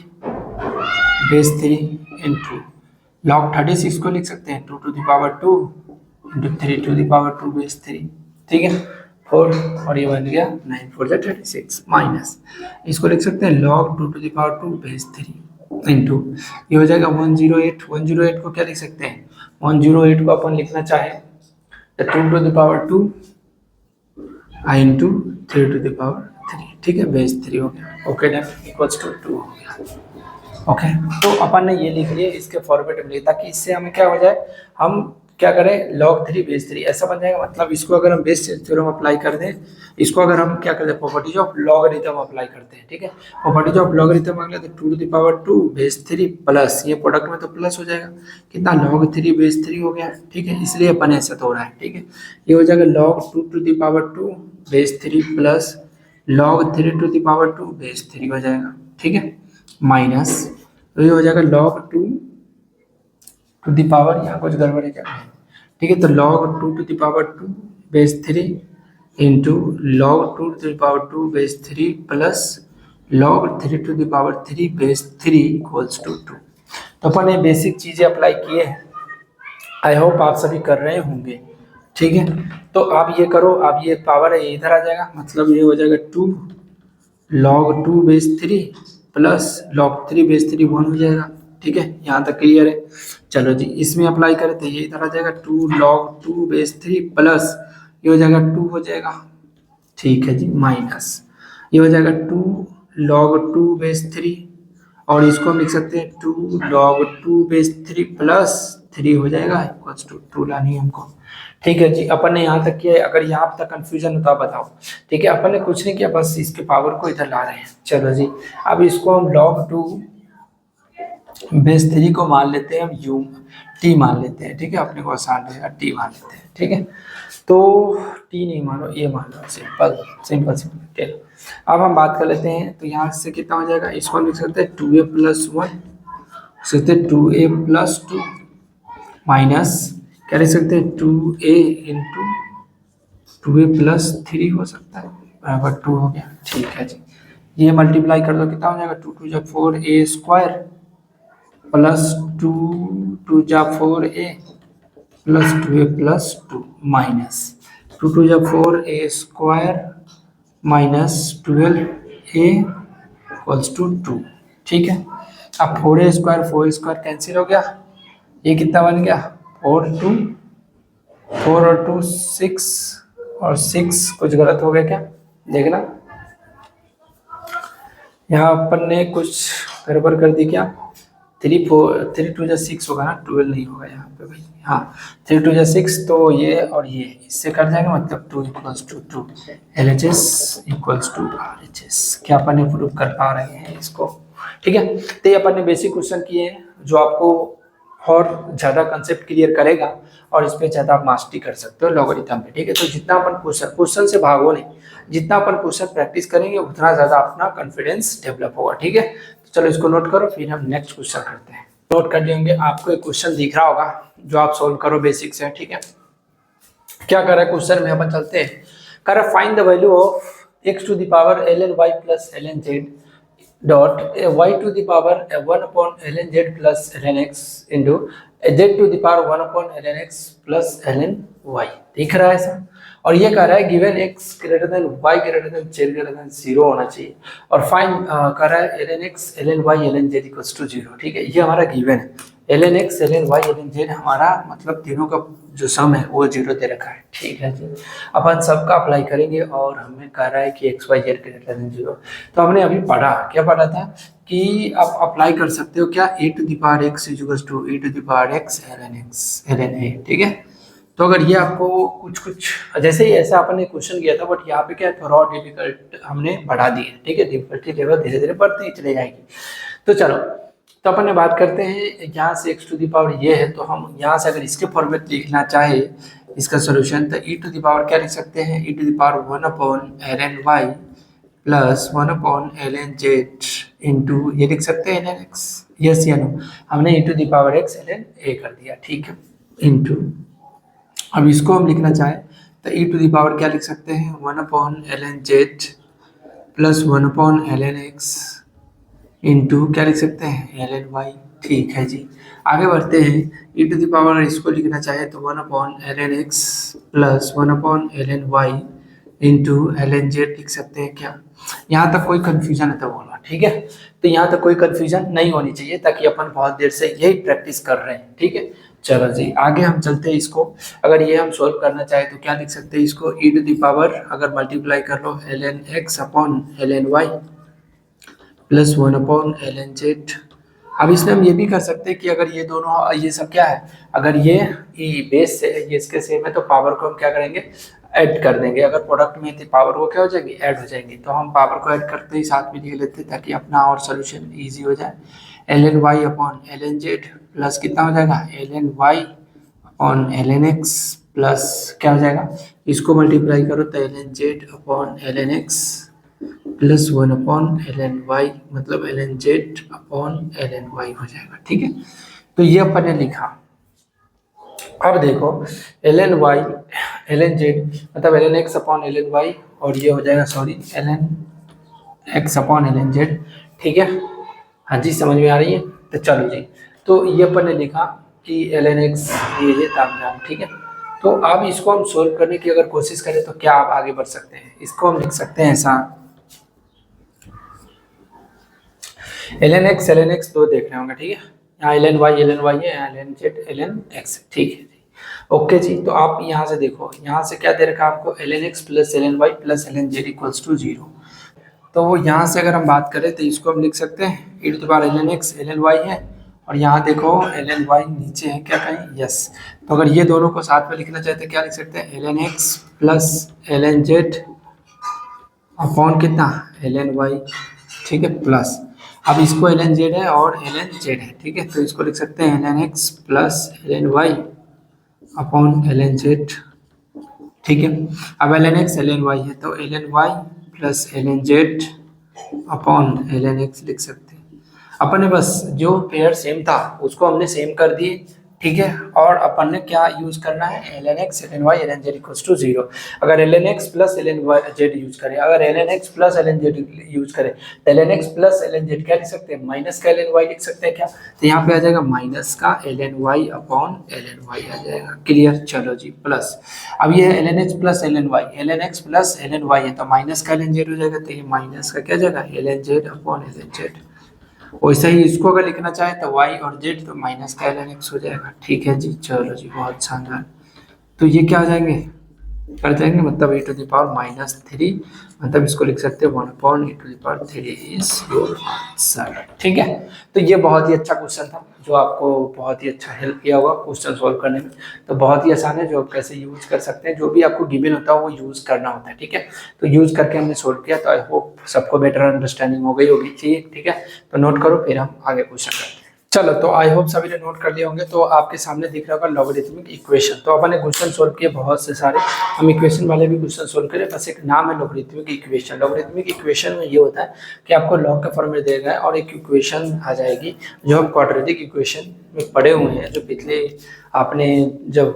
बेस 3 इंटू log 36 को लिख सकते हैं 2 इंटू 3 बेस 3, ठीक है, 4 और ये बन गया 9 4 36 माइनस इसको लिख सकते हैं log 2 बेस 3 इंटू ये हो जाएगा 108। 108 को क्या लिख सकते हैं, 108 को अपन लिखना चाहे तो 2 इंटू 3, ठीक है, बेस 3 हो गया। ओके डन, इक्वल्स टू 2 हो गया। ओके, तो अपन ने ये लिख लिया इसके फॉर्मेट में, ताकि इससे हमें क्या हो जाए, हम क्या करें log 3 बेस 3 ऐसा बन जाएगा। मतलब इसको अगर हम बेस थ्योरम अप्लाई कर दें, इसको अगर हम क्या करते हैं प्रॉपर्टीज ऑफ लॉगरिथम अप्लाई करते हैं, ठीक है। प्रॉपर्टीज ऑफ लॉगरिथम अगले तो 2 बेस 3 प्लस ये प्रोडक्ट में तो प्लस हो जाएगा, कितना log 3 बेस 3 हो गया, ठीक है, इसलिए अपन ऐसा तो हो रहा है, ठीक है। ये हो जाएगा log 2 base 3 plus log 3 base 3 हो जाएगा, ठीक है, माइनस तो ये हो जाएगा log 2 यहाँ कुछ गड़बड़ है क्या, ठीक है। तो log 2 base 3 into log 2 base 3 plus log 3 base 3 equals to 2। तो अपन ये बेसिक चीजें अप्लाई किए हैं, आई होप आप सभी कर रहे होंगे, ठीक है। तो आप ये करो, आप ये पावर है ये इधर आ जाएगा, मतलब ये हो जाएगा 2 log 2 base 3 plus log 3 base 3 1 हो जाएगा, ठीक है। यहाँ तक क्लियर है। चलो जी, इसमें अप्लाई करें तो ये इधर आ जाएगा 2 log 2 बेस 3 प्लस ये हो जाएगा 2 हो जाएगा, ठीक है जी, माइनस ये हो जाएगा 2 log 2 बेस 3 और इसको हम लिख सकते हैं 2 log 2 बेस 3 प्लस 3 हो जाएगा इक्वल्स टू 2 लानी है हमको, ठीक है जी। अपन ने यहाँ तक किया है, अगर यहाँ तक कंफ्यूजन होता बताओ, ठीक है। अपन ने कुछ नहीं किया, बस इसके पावर को इधर ला रहे हैं। चलो जी, अब इसको हम log 2 बेस 3 को मान लेते हैं हम यू टी मान लेते हैं, ठीक है, अपने को आसान रहेगा, टी मान लेते हैं, ठीक है। तो टी नहीं मानो, ए मान लो, सिंपल सिंपल सिंपल, ठीक। अब हम बात कर लेते हैं, तो यहाँ से कितना हो जाएगा, इसको हम लिख सकते हैं 2a + 1, सकते 2a + 2 माइनस क्या लिख सकते हैं 2a इंटू 2a + 3 हो सकता है, बराबर 2 हो गया, ठीक है जी। ये मल्टीप्लाई कर दो, कितना हो जाएगा 2 × 4a² plus 2 × 4a plus 2a + 2 minus 2 × 4a² minus 12a = 2, ठीक है। अब 4a² कैंसिल हो गया, ये कितना बन गया 4 और 2 6 और 6, कुछ गलत हो गया क्या, देखना यहाँ अपन ने कुछ गड़बड़ कर दी क्या, 3 2 × 6 होगा ना, 12 नहीं होगा यहाँ पे भाई, हाँ 3 2 × 6, तो ये और ये इससे कट जाएगा, मतलब 2 = 2 LHS = RHS, क्या अपन ने प्रूव कर पा रहे हैं इसको, ठीक है। तो ये अपन ने बेसिक क्वेश्चन किए हैं जो आपको और ज़्यादा कंसेप्ट क्लियर करेगा और इस पे ज़्यादा आप मास्टरी कर सकते हो लॉगरिथम पे, ठीक है। तो जितना अपन क्वेश्चन से भागो नहीं, जितना अपन क्वेश्चन प्रैक्टिस करेंगे उतना ज़्यादा अपना कॉन्फिडेंस डेवलप होगा, ठीक है। तो चलो इसको नोट करो, फिर हम नेक्स्ट क्वेश्चन करते हैं। नोट कर लेंगे, आपको एक क्वेश्चन दिख रहा होगा जो आप सोल्व करो बेसिक से, ठीक है। क्या कर रहा है क्वेश्चन में, अपन चलते हैं। कर रहा find the value of x⁴ln y + ln z dot y⁴ 1/ln z + ln x into z⁴ 1/ln x + ln y, दिख रहा है ऐसा। और ये कह रहा है गिवन x > y > z 0 होना चाहिए, और फाइंड कर रहा है ln x ln y ln z = 0, ठीक है। ये हमारा गिवन है, ln x ln y ln z हमारा मतलब तीनों का जो सम है वो 0 दे रखा है, ठीक है जी। अपन सबका अप्लाई करेंगे और हमें कह रहा है कि x y z > 0। तो हमने अभी पढ़ा, क्या पढ़ा था कि आप अप्लाई कर सकते हो क्या, e⁴x = e⁴x ln x ln a, ठीक है। तो अगर ये आपको कुछ जैसे ही ऐसा अपन ने क्वेश्चन किया था, बट यहाँ पे क्या है थोड़ा और डिफिकल्ट हमने बढ़ा दिया, ठीक है। डिफिकल्टी लेवल धीरे धीरे बढ़ती ही चली जाएगी। तो चलो, तो अपन ने बात करते हैं यहाँ से x⁴ ये है, तो हम यहाँ से अगर इसके फॉर्मेट लिखना चाहे इसका सोल्यूशन, तो e⁴ क्या लिख सकते हैं, e⁴ 1/ln y + 1/ln z into ये लिख सकते हैं ln x, यस या नो, हमने e⁴x ln a कर दिया, ठीक है, इंटू अब इसको हम लिखना चाहें तो e⁴ क्या लिख सकते हैं 1/ln z + 1/ln x into क्या लिख सकते हैं ln y, ठीक है जी। आगे बढ़ते हैं, e⁴ इसको लिखना चाहे तो 1/ln x + 1/ln y into ln z लिख सकते हैं क्या। यहाँ तक कोई कंफ्यूजन है तो बोलना, ठीक है। तो यहाँ तक कोई कंफ्यूजन नहीं होनी चाहिए, ताकि अपन बहुत देर से यही प्रैक्टिस कर रहे हैं, ठीक है। चलो जी आगे हम चलते हैं। इसको अगर ये हम सोल्व करना चाहे तो क्या लिख सकते हैं, इसको e⁴ अगर मल्टीप्लाई कर लो ln x/ln y + 1/ln z। अब इसमें हम ये भी कर सकते हैं कि अगर ये दोनों ये सब क्या है, अगर ये बेस से ये इसके सेम है तो पावर को हम क्या करेंगे ऐड कर देंगे, अगर प्रोडक्ट में थी पावर वो क्या हो जाएगी ऐड हो जाएंगी, तो हम पावर को ऐड करते ही साथ में लिख लेते हैं ताकि अपना और सोल्यूशन इजी हो जाए। ln y/ln z प्लस कितना हो जाएगा ln y/ln x प्लस क्या हो जाएगा, इसको मल्टीप्लाई करो तो ln z/ln x plus 1/ln y मतलब ln z/ln y हो जाएगा, ठीक है। तो ये अपन ने लिखा। अब देखो ln y ln z मतलब ln x/ln y, और ये हो जाएगा सॉरी ln x/ln z, ठीक है। हाँ जी समझ में आ रही है। तो चलो जी, तो ये अपन ने लिखा कि ln x ये तामझाम, ठीक है। तो अब इसको हम सोल्व करने की अगर कोशिश करें तो क्या आप आगे बढ़ सकते हैं, इसको हम लिख सकते हैं ऐसा ln x दो देख रहे होंगे, ठीक है। यहाँ ln y है, यहाँ ln z ln x, ठीक है जी। ओके जी, तो आप यहाँ से देखो, यहाँ से क्या दे रखा है आपको ln x + ln y + ln z = 0। तो यहाँ से अगर हम बात करें तो इसको हम लिख सकते हैं e⁴ ln x ln y है, और यहाँ देखो ln y नीचे है क्या कहीं, यस। तो अगर ये दोनों को साथ में लिखना चाहते हैं क्या लिख सकते हैं ln x + ln z upon कितना ln y, ठीक है, प्लस। अब इसको ln z है और ln z है, ठीक है, तो इसको लिख सकते हैं ln x plus ln y upon ln z, ठीक है। अब ln x ln y है तो ln y plus ln z upon ln x लिख सकते हैं। अपन ने बस जो पेयर सेम था उसको हमने सेम कर दिए, ठीक है। और अपन ने क्या यूज करना है, ln x ln y ln z equals to 0। अगर ln x plus ln z use करें, अगर ln x plus ln z use करें तो ln x plus ln z क्या लिख सकते हैं, माइनस का ln y लिख सकते हैं क्या, तो यहाँ पे आ जाएगा माइनस का ln y upon ln y आ जाएगा। क्लियर, चलो जी, प्लस अब ये है ln x plus ln x plus ln y है तो माइनस का ln z हो जाएगा, तो ये माइनस का क्या जाएगा ln z upon ln z। वैसे ही इसको अगर लिखना चाहे तो y और z तो माइनस का ln x हो जाएगा, ठीक है जी। चलो जी, बहुत शानदार। तो ये क्या हो जाएंगे, कर जाएंगे, मतलब e to the power minus 3, मतलब इसको लिख सकते हैं 1 upon e to the power 3 is your answer, ठीक है। तो ये बहुत ही अच्छा क्वेश्चन था जो आपको बहुत ही अच्छा हेल्प किया होगा क्वेश्चन सॉल्व करने में। तो बहुत ही आसान है, जो आप कैसे यूज कर सकते हैं, जो भी आपको गिवन होता है वो यूज करना होता है, ठीक है। तो यूज करके हमने सोल्व किया, तो आई होप सबको बेटर अंडरस्टैंडिंग हो गई होगी, ठीक है। तो नोट करो, फिर हम आगे क्वेश्चन करते हैं। चलो, तो आई होप सभी ने नोट कर लिए होंगे। तो आपके सामने दिख रहा होगा लॉगरिथमिक इक्वेशन। तो अपन ने क्वेश्चन सोल्व किए बहुत से सारे, हम इक्वेशन वाले भी क्वेश्चन सोल्व करें, बस एक नाम है लॉगरिथमिक इक्वेशन। लॉगरिथमिक इक्वेशन में ये होता है कि आपको लॉग का फॉर्म में दिया गया है और एक इक्वेशन आ जाएगी जो हम क्वाड्रेटिक इक्वेशन में पढ़े हुए हैं, जो पिछले आपने जब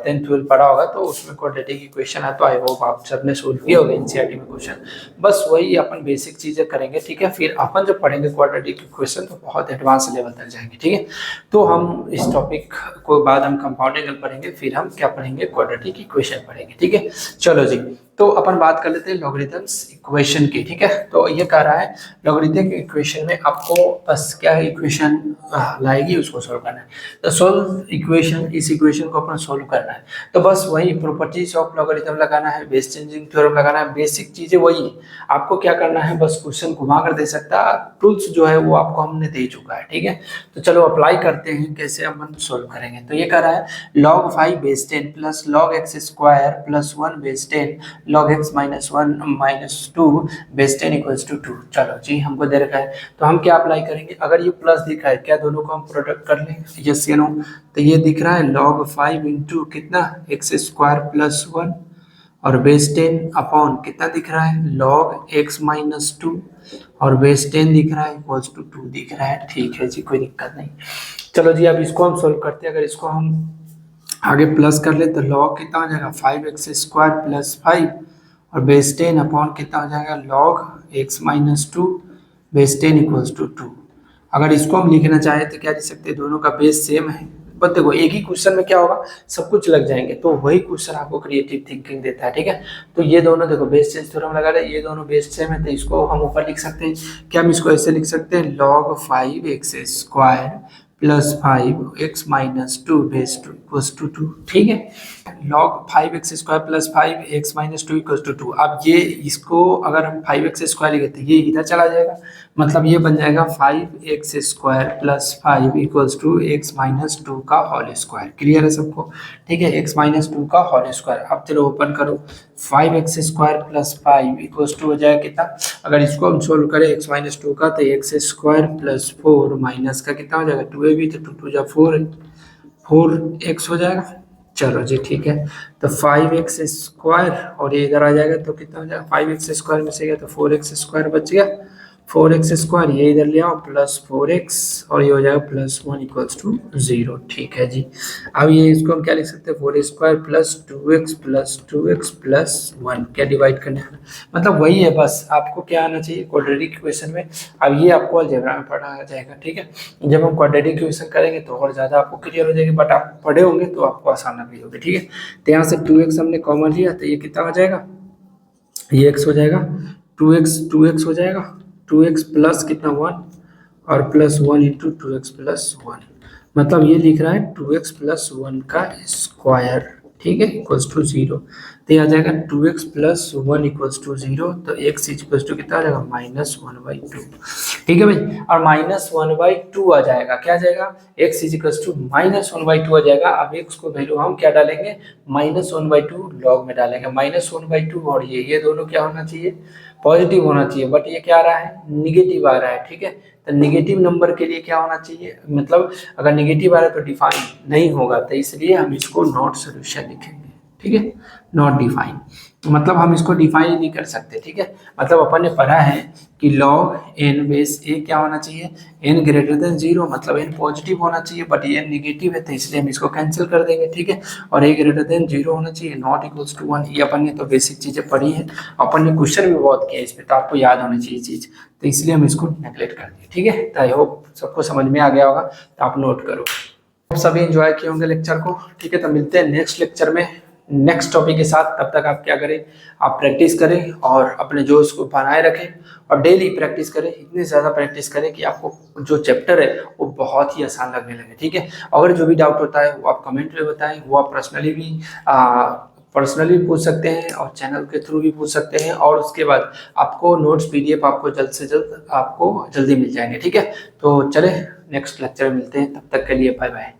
10th-12 पढ़ा होगा तो उसमें क्वाड्रेटिक इक्वेशन है। तो आई होप आप सबने सोल्व किए होंगे एनसीईआरटी में क्वेश्चन। बस वही अपन बेसिक चीजें करेंगे, ठीक है। फिर अपन जब पढ़ेंगे क्वाड्रेटिक इक्वेशन तो बहुत एडवांस लेवल तक जाएंगे, ठीक है। तो हम इस टॉपिक को बाद हम कंपाउंडिंग पढ़ेंगे, फिर हम क्या पढ़ेंगे, क्वाड्रेटिक इक्वेशन पढ़ेंगे, ठीक है। चलो जी, तो अपन बात कर लेते हैं लॉगरिथम्स इक्वेशन की, ठीक है। तो ये कह रहा है लॉगरिथमिक इक्वेशन में आपको बस क्या है, इक्वेशन लाएगी उसको सोल्व करना है। तो सोल्व इक्वेशन, इस इक्वेशन को अपन सोल्व करना है, तो बस वही प्रॉपर्टीज ऑफ लॉगरिथम लगाना है, बेस चेंजिंग थ्योरम लगाना है, बेसिक चीजें वही है। आपको क्या करना है, बस क्वेश्चन घुमा कर दे सकता है, टूल्स जो है वो आपको हमने दे चुका है, ठीक है। तो चलो अप्लाई करते हैं कैसे अपन सोल्व करेंगे। तो ये कह रहा है log 5 base 10 plus log x square plus 1 base 10 log x minus 1 minus 2 base 10 equals to 2। चलो जी, हमको दे रखा है तो हम क्या अप्लाई करेंगे, अगर ये प्लस दिख रहा है, क्या दोनों को हम प्रोडक्ट कर लें, यस या नो। तो ये दिख रहा है log 5 इंटू कितना, x स्क्वायर प्लस 1 और बेस 10 अपॉन कितना दिख रहा है, log x माइनस 2 और बेस 10 दिख रहा है इक्वल्स टू 2 दिख रहा है, ठीक है जी, कोई दिक्कत नहीं। चलो जी, अब इसको हम सोल्व करते हैं। अगर इसको हम आगे प्लस कर ले तो log कितना हो जाएगा, 5x स्क्वायर प्लस 5 और बेस 10 अपॉन कितना हो जाएगा, log x minus 2 base 10 equals to 2। अगर इसको हम लिखना चाहें तो क्या लिख सकते हैं, दोनों का बेस सेम है। बट देखो एक ही क्वेश्चन में क्या होगा, सब कुछ लग जाएंगे, तो वही क्वेश्चन आपको क्रिएटिव थिंकिंग देता है, ठीक है। तो ये दोनों देखो बेस चेंज थ्योरम लगा रहे, ये दोनों बेस सेम है, तो इसको हम ऊपर लिख सकते हैं। क्या हम इसको ऐसे लिख सकते हैं, log 5x square plus 5x minus 2 base 2 equals to 2, ठीक है। log 5x square plus 5x minus 2 equals to 2। अब ये इसको अगर हम 5x स्क्वायर लिखे तो ये इधर चला जाएगा, मतलब ये बन जाएगा 5x square plus 5 equals to x minus 2 का होल स्क्वायर। क्लियर है सबको, ठीक है, x माइनस 2 का होल स्क्वायर। अब चलो ओपन करो, 5x square plus 5 equals to हो जाएगा कितना, अगर इसको हम सोल्व करें x माइनस 2 का तो x स्क्वायर प्लस 4 माइनस का कितना हो जाएगा, 2 भी तो 2 2 जा 4x हो जाएगा। चलो जी, ठीक है। तो 5x स्क्वायर और ये इधर आ जाएगा तो कितना हो जाएगा, 5x स्क्वायर में से गया तो 4x स्क्वायर बच गया, 4x स्क्वायर ये इधर ले आओ प्लस 4x और ये हो जाएगा प्लस 1 इक्वल्स टू 0, ठीक है जी। अब ये इसको हम क्या लिख सकते हैं, 4 स्क्वायर प्लस 2x प्लस 1, क्या डिवाइड करना है, मतलब वही है, बस आपको क्या आना चाहिए क्वाड्रेटिक इक्वेशन में। अब ये आपको अलजेब्रा में पढ़ा जाएगा, ठीक है। जब हम क्वाड्रेटिक इक्वेशन करेंगे तो और ज़्यादा आपको क्लियर हो जाएगी, बट आप पढ़े होंगे तो आपको आसान भी होगी, ठीक है। तो यहाँ से 2x हमने कॉमन लिया तो ये कितना हो जाएगा, ये x हो जाएगा, 2x हो जाएगा, 2x प्लस कितना 1 और प्लस 1 इंटू 2x प्लस 1, मतलब ये लिख रहा है 2x प्लस 1 का स्क्वायर, ठीक है, इक्वल्स टू 0। तो ये आ जाएगा 2x प्लस 1 इक्वल्स टू 0, तो x इक्वल्स टू कितना आ जाएगा, -1/2, ठीक है भाई। और -1/2 आ जाएगा, क्या आ जाएगा, x इक्वल्स टू -1/2 आ जाएगा। अब x को वैल्यू हम क्या डालेंगे, -1/2 लॉग में डालेंगे, -1/2 और ये दोनों क्या होना चाहिए, पॉजिटिव होना चाहिए, बट ये क्या आ रहा है, निगेटिव आ रहा है। ठीक है, तो निगेटिव नंबर के लिए क्या होना चाहिए, मतलब अगर निगेटिव आ रहा है तो डिफाइन नहीं होगा, तो इसलिए हम इसको नॉट सोल्यूशन लिखेंगे। ठीक है, नॉट डिफाइन, मतलब हम इसको डिफाइन नहीं कर सकते। ठीक है, मतलब अपन ने पढ़ा है कि log n बेस ए क्या होना चाहिए, n ग्रेटर देन 0, मतलब n पॉजिटिव होना चाहिए, बट ये नेगेटिव है तो इसलिए हम इसको कैंसिल कर देंगे। ठीक है, और a ग्रेटर देन 0 होना चाहिए, नॉट इक्वल्स टू 1। ये अपन ने तो बेसिक चीजें पढ़ी है, अपन ने क्वेश्चन भी बहुत किया इस पे, तो आपको याद होनी चाहिए चीज, तो इसलिए हम इसको नेगलेक्ट कर दिए। ठीक है, तो आई होप सबको समझ में आ गया होगा, तो आप नोट करो। आप सभी एंजॉय किए होंगे लेक्चर को। ठीक है, तो मिलते हैं नेक्स्ट लेक्चर में नेक्स्ट टॉपिक के साथ। तब तक आप क्या करें, आप प्रैक्टिस करें और अपने जोश को बनाए रखें, और डेली प्रैक्टिस करें, इतनी ज़्यादा प्रैक्टिस करें कि आपको जो चैप्टर है वो बहुत ही आसान लगने लगे। ठीक है, अगर जो भी डाउट होता है वो आप कमेंट में बताएं, वो आप पर्सनली भी पूछ सकते हैं और चैनल के थ्रू भी पूछ सकते हैं, और उसके बाद आपको नोट्स PDF आपको जल्द से जल्द आपको जल्दी मिल जाएंगे। ठीक है, तो चले नेक्स्ट लेक्चर में मिलते हैं, तब तक के लिए बाय बाय।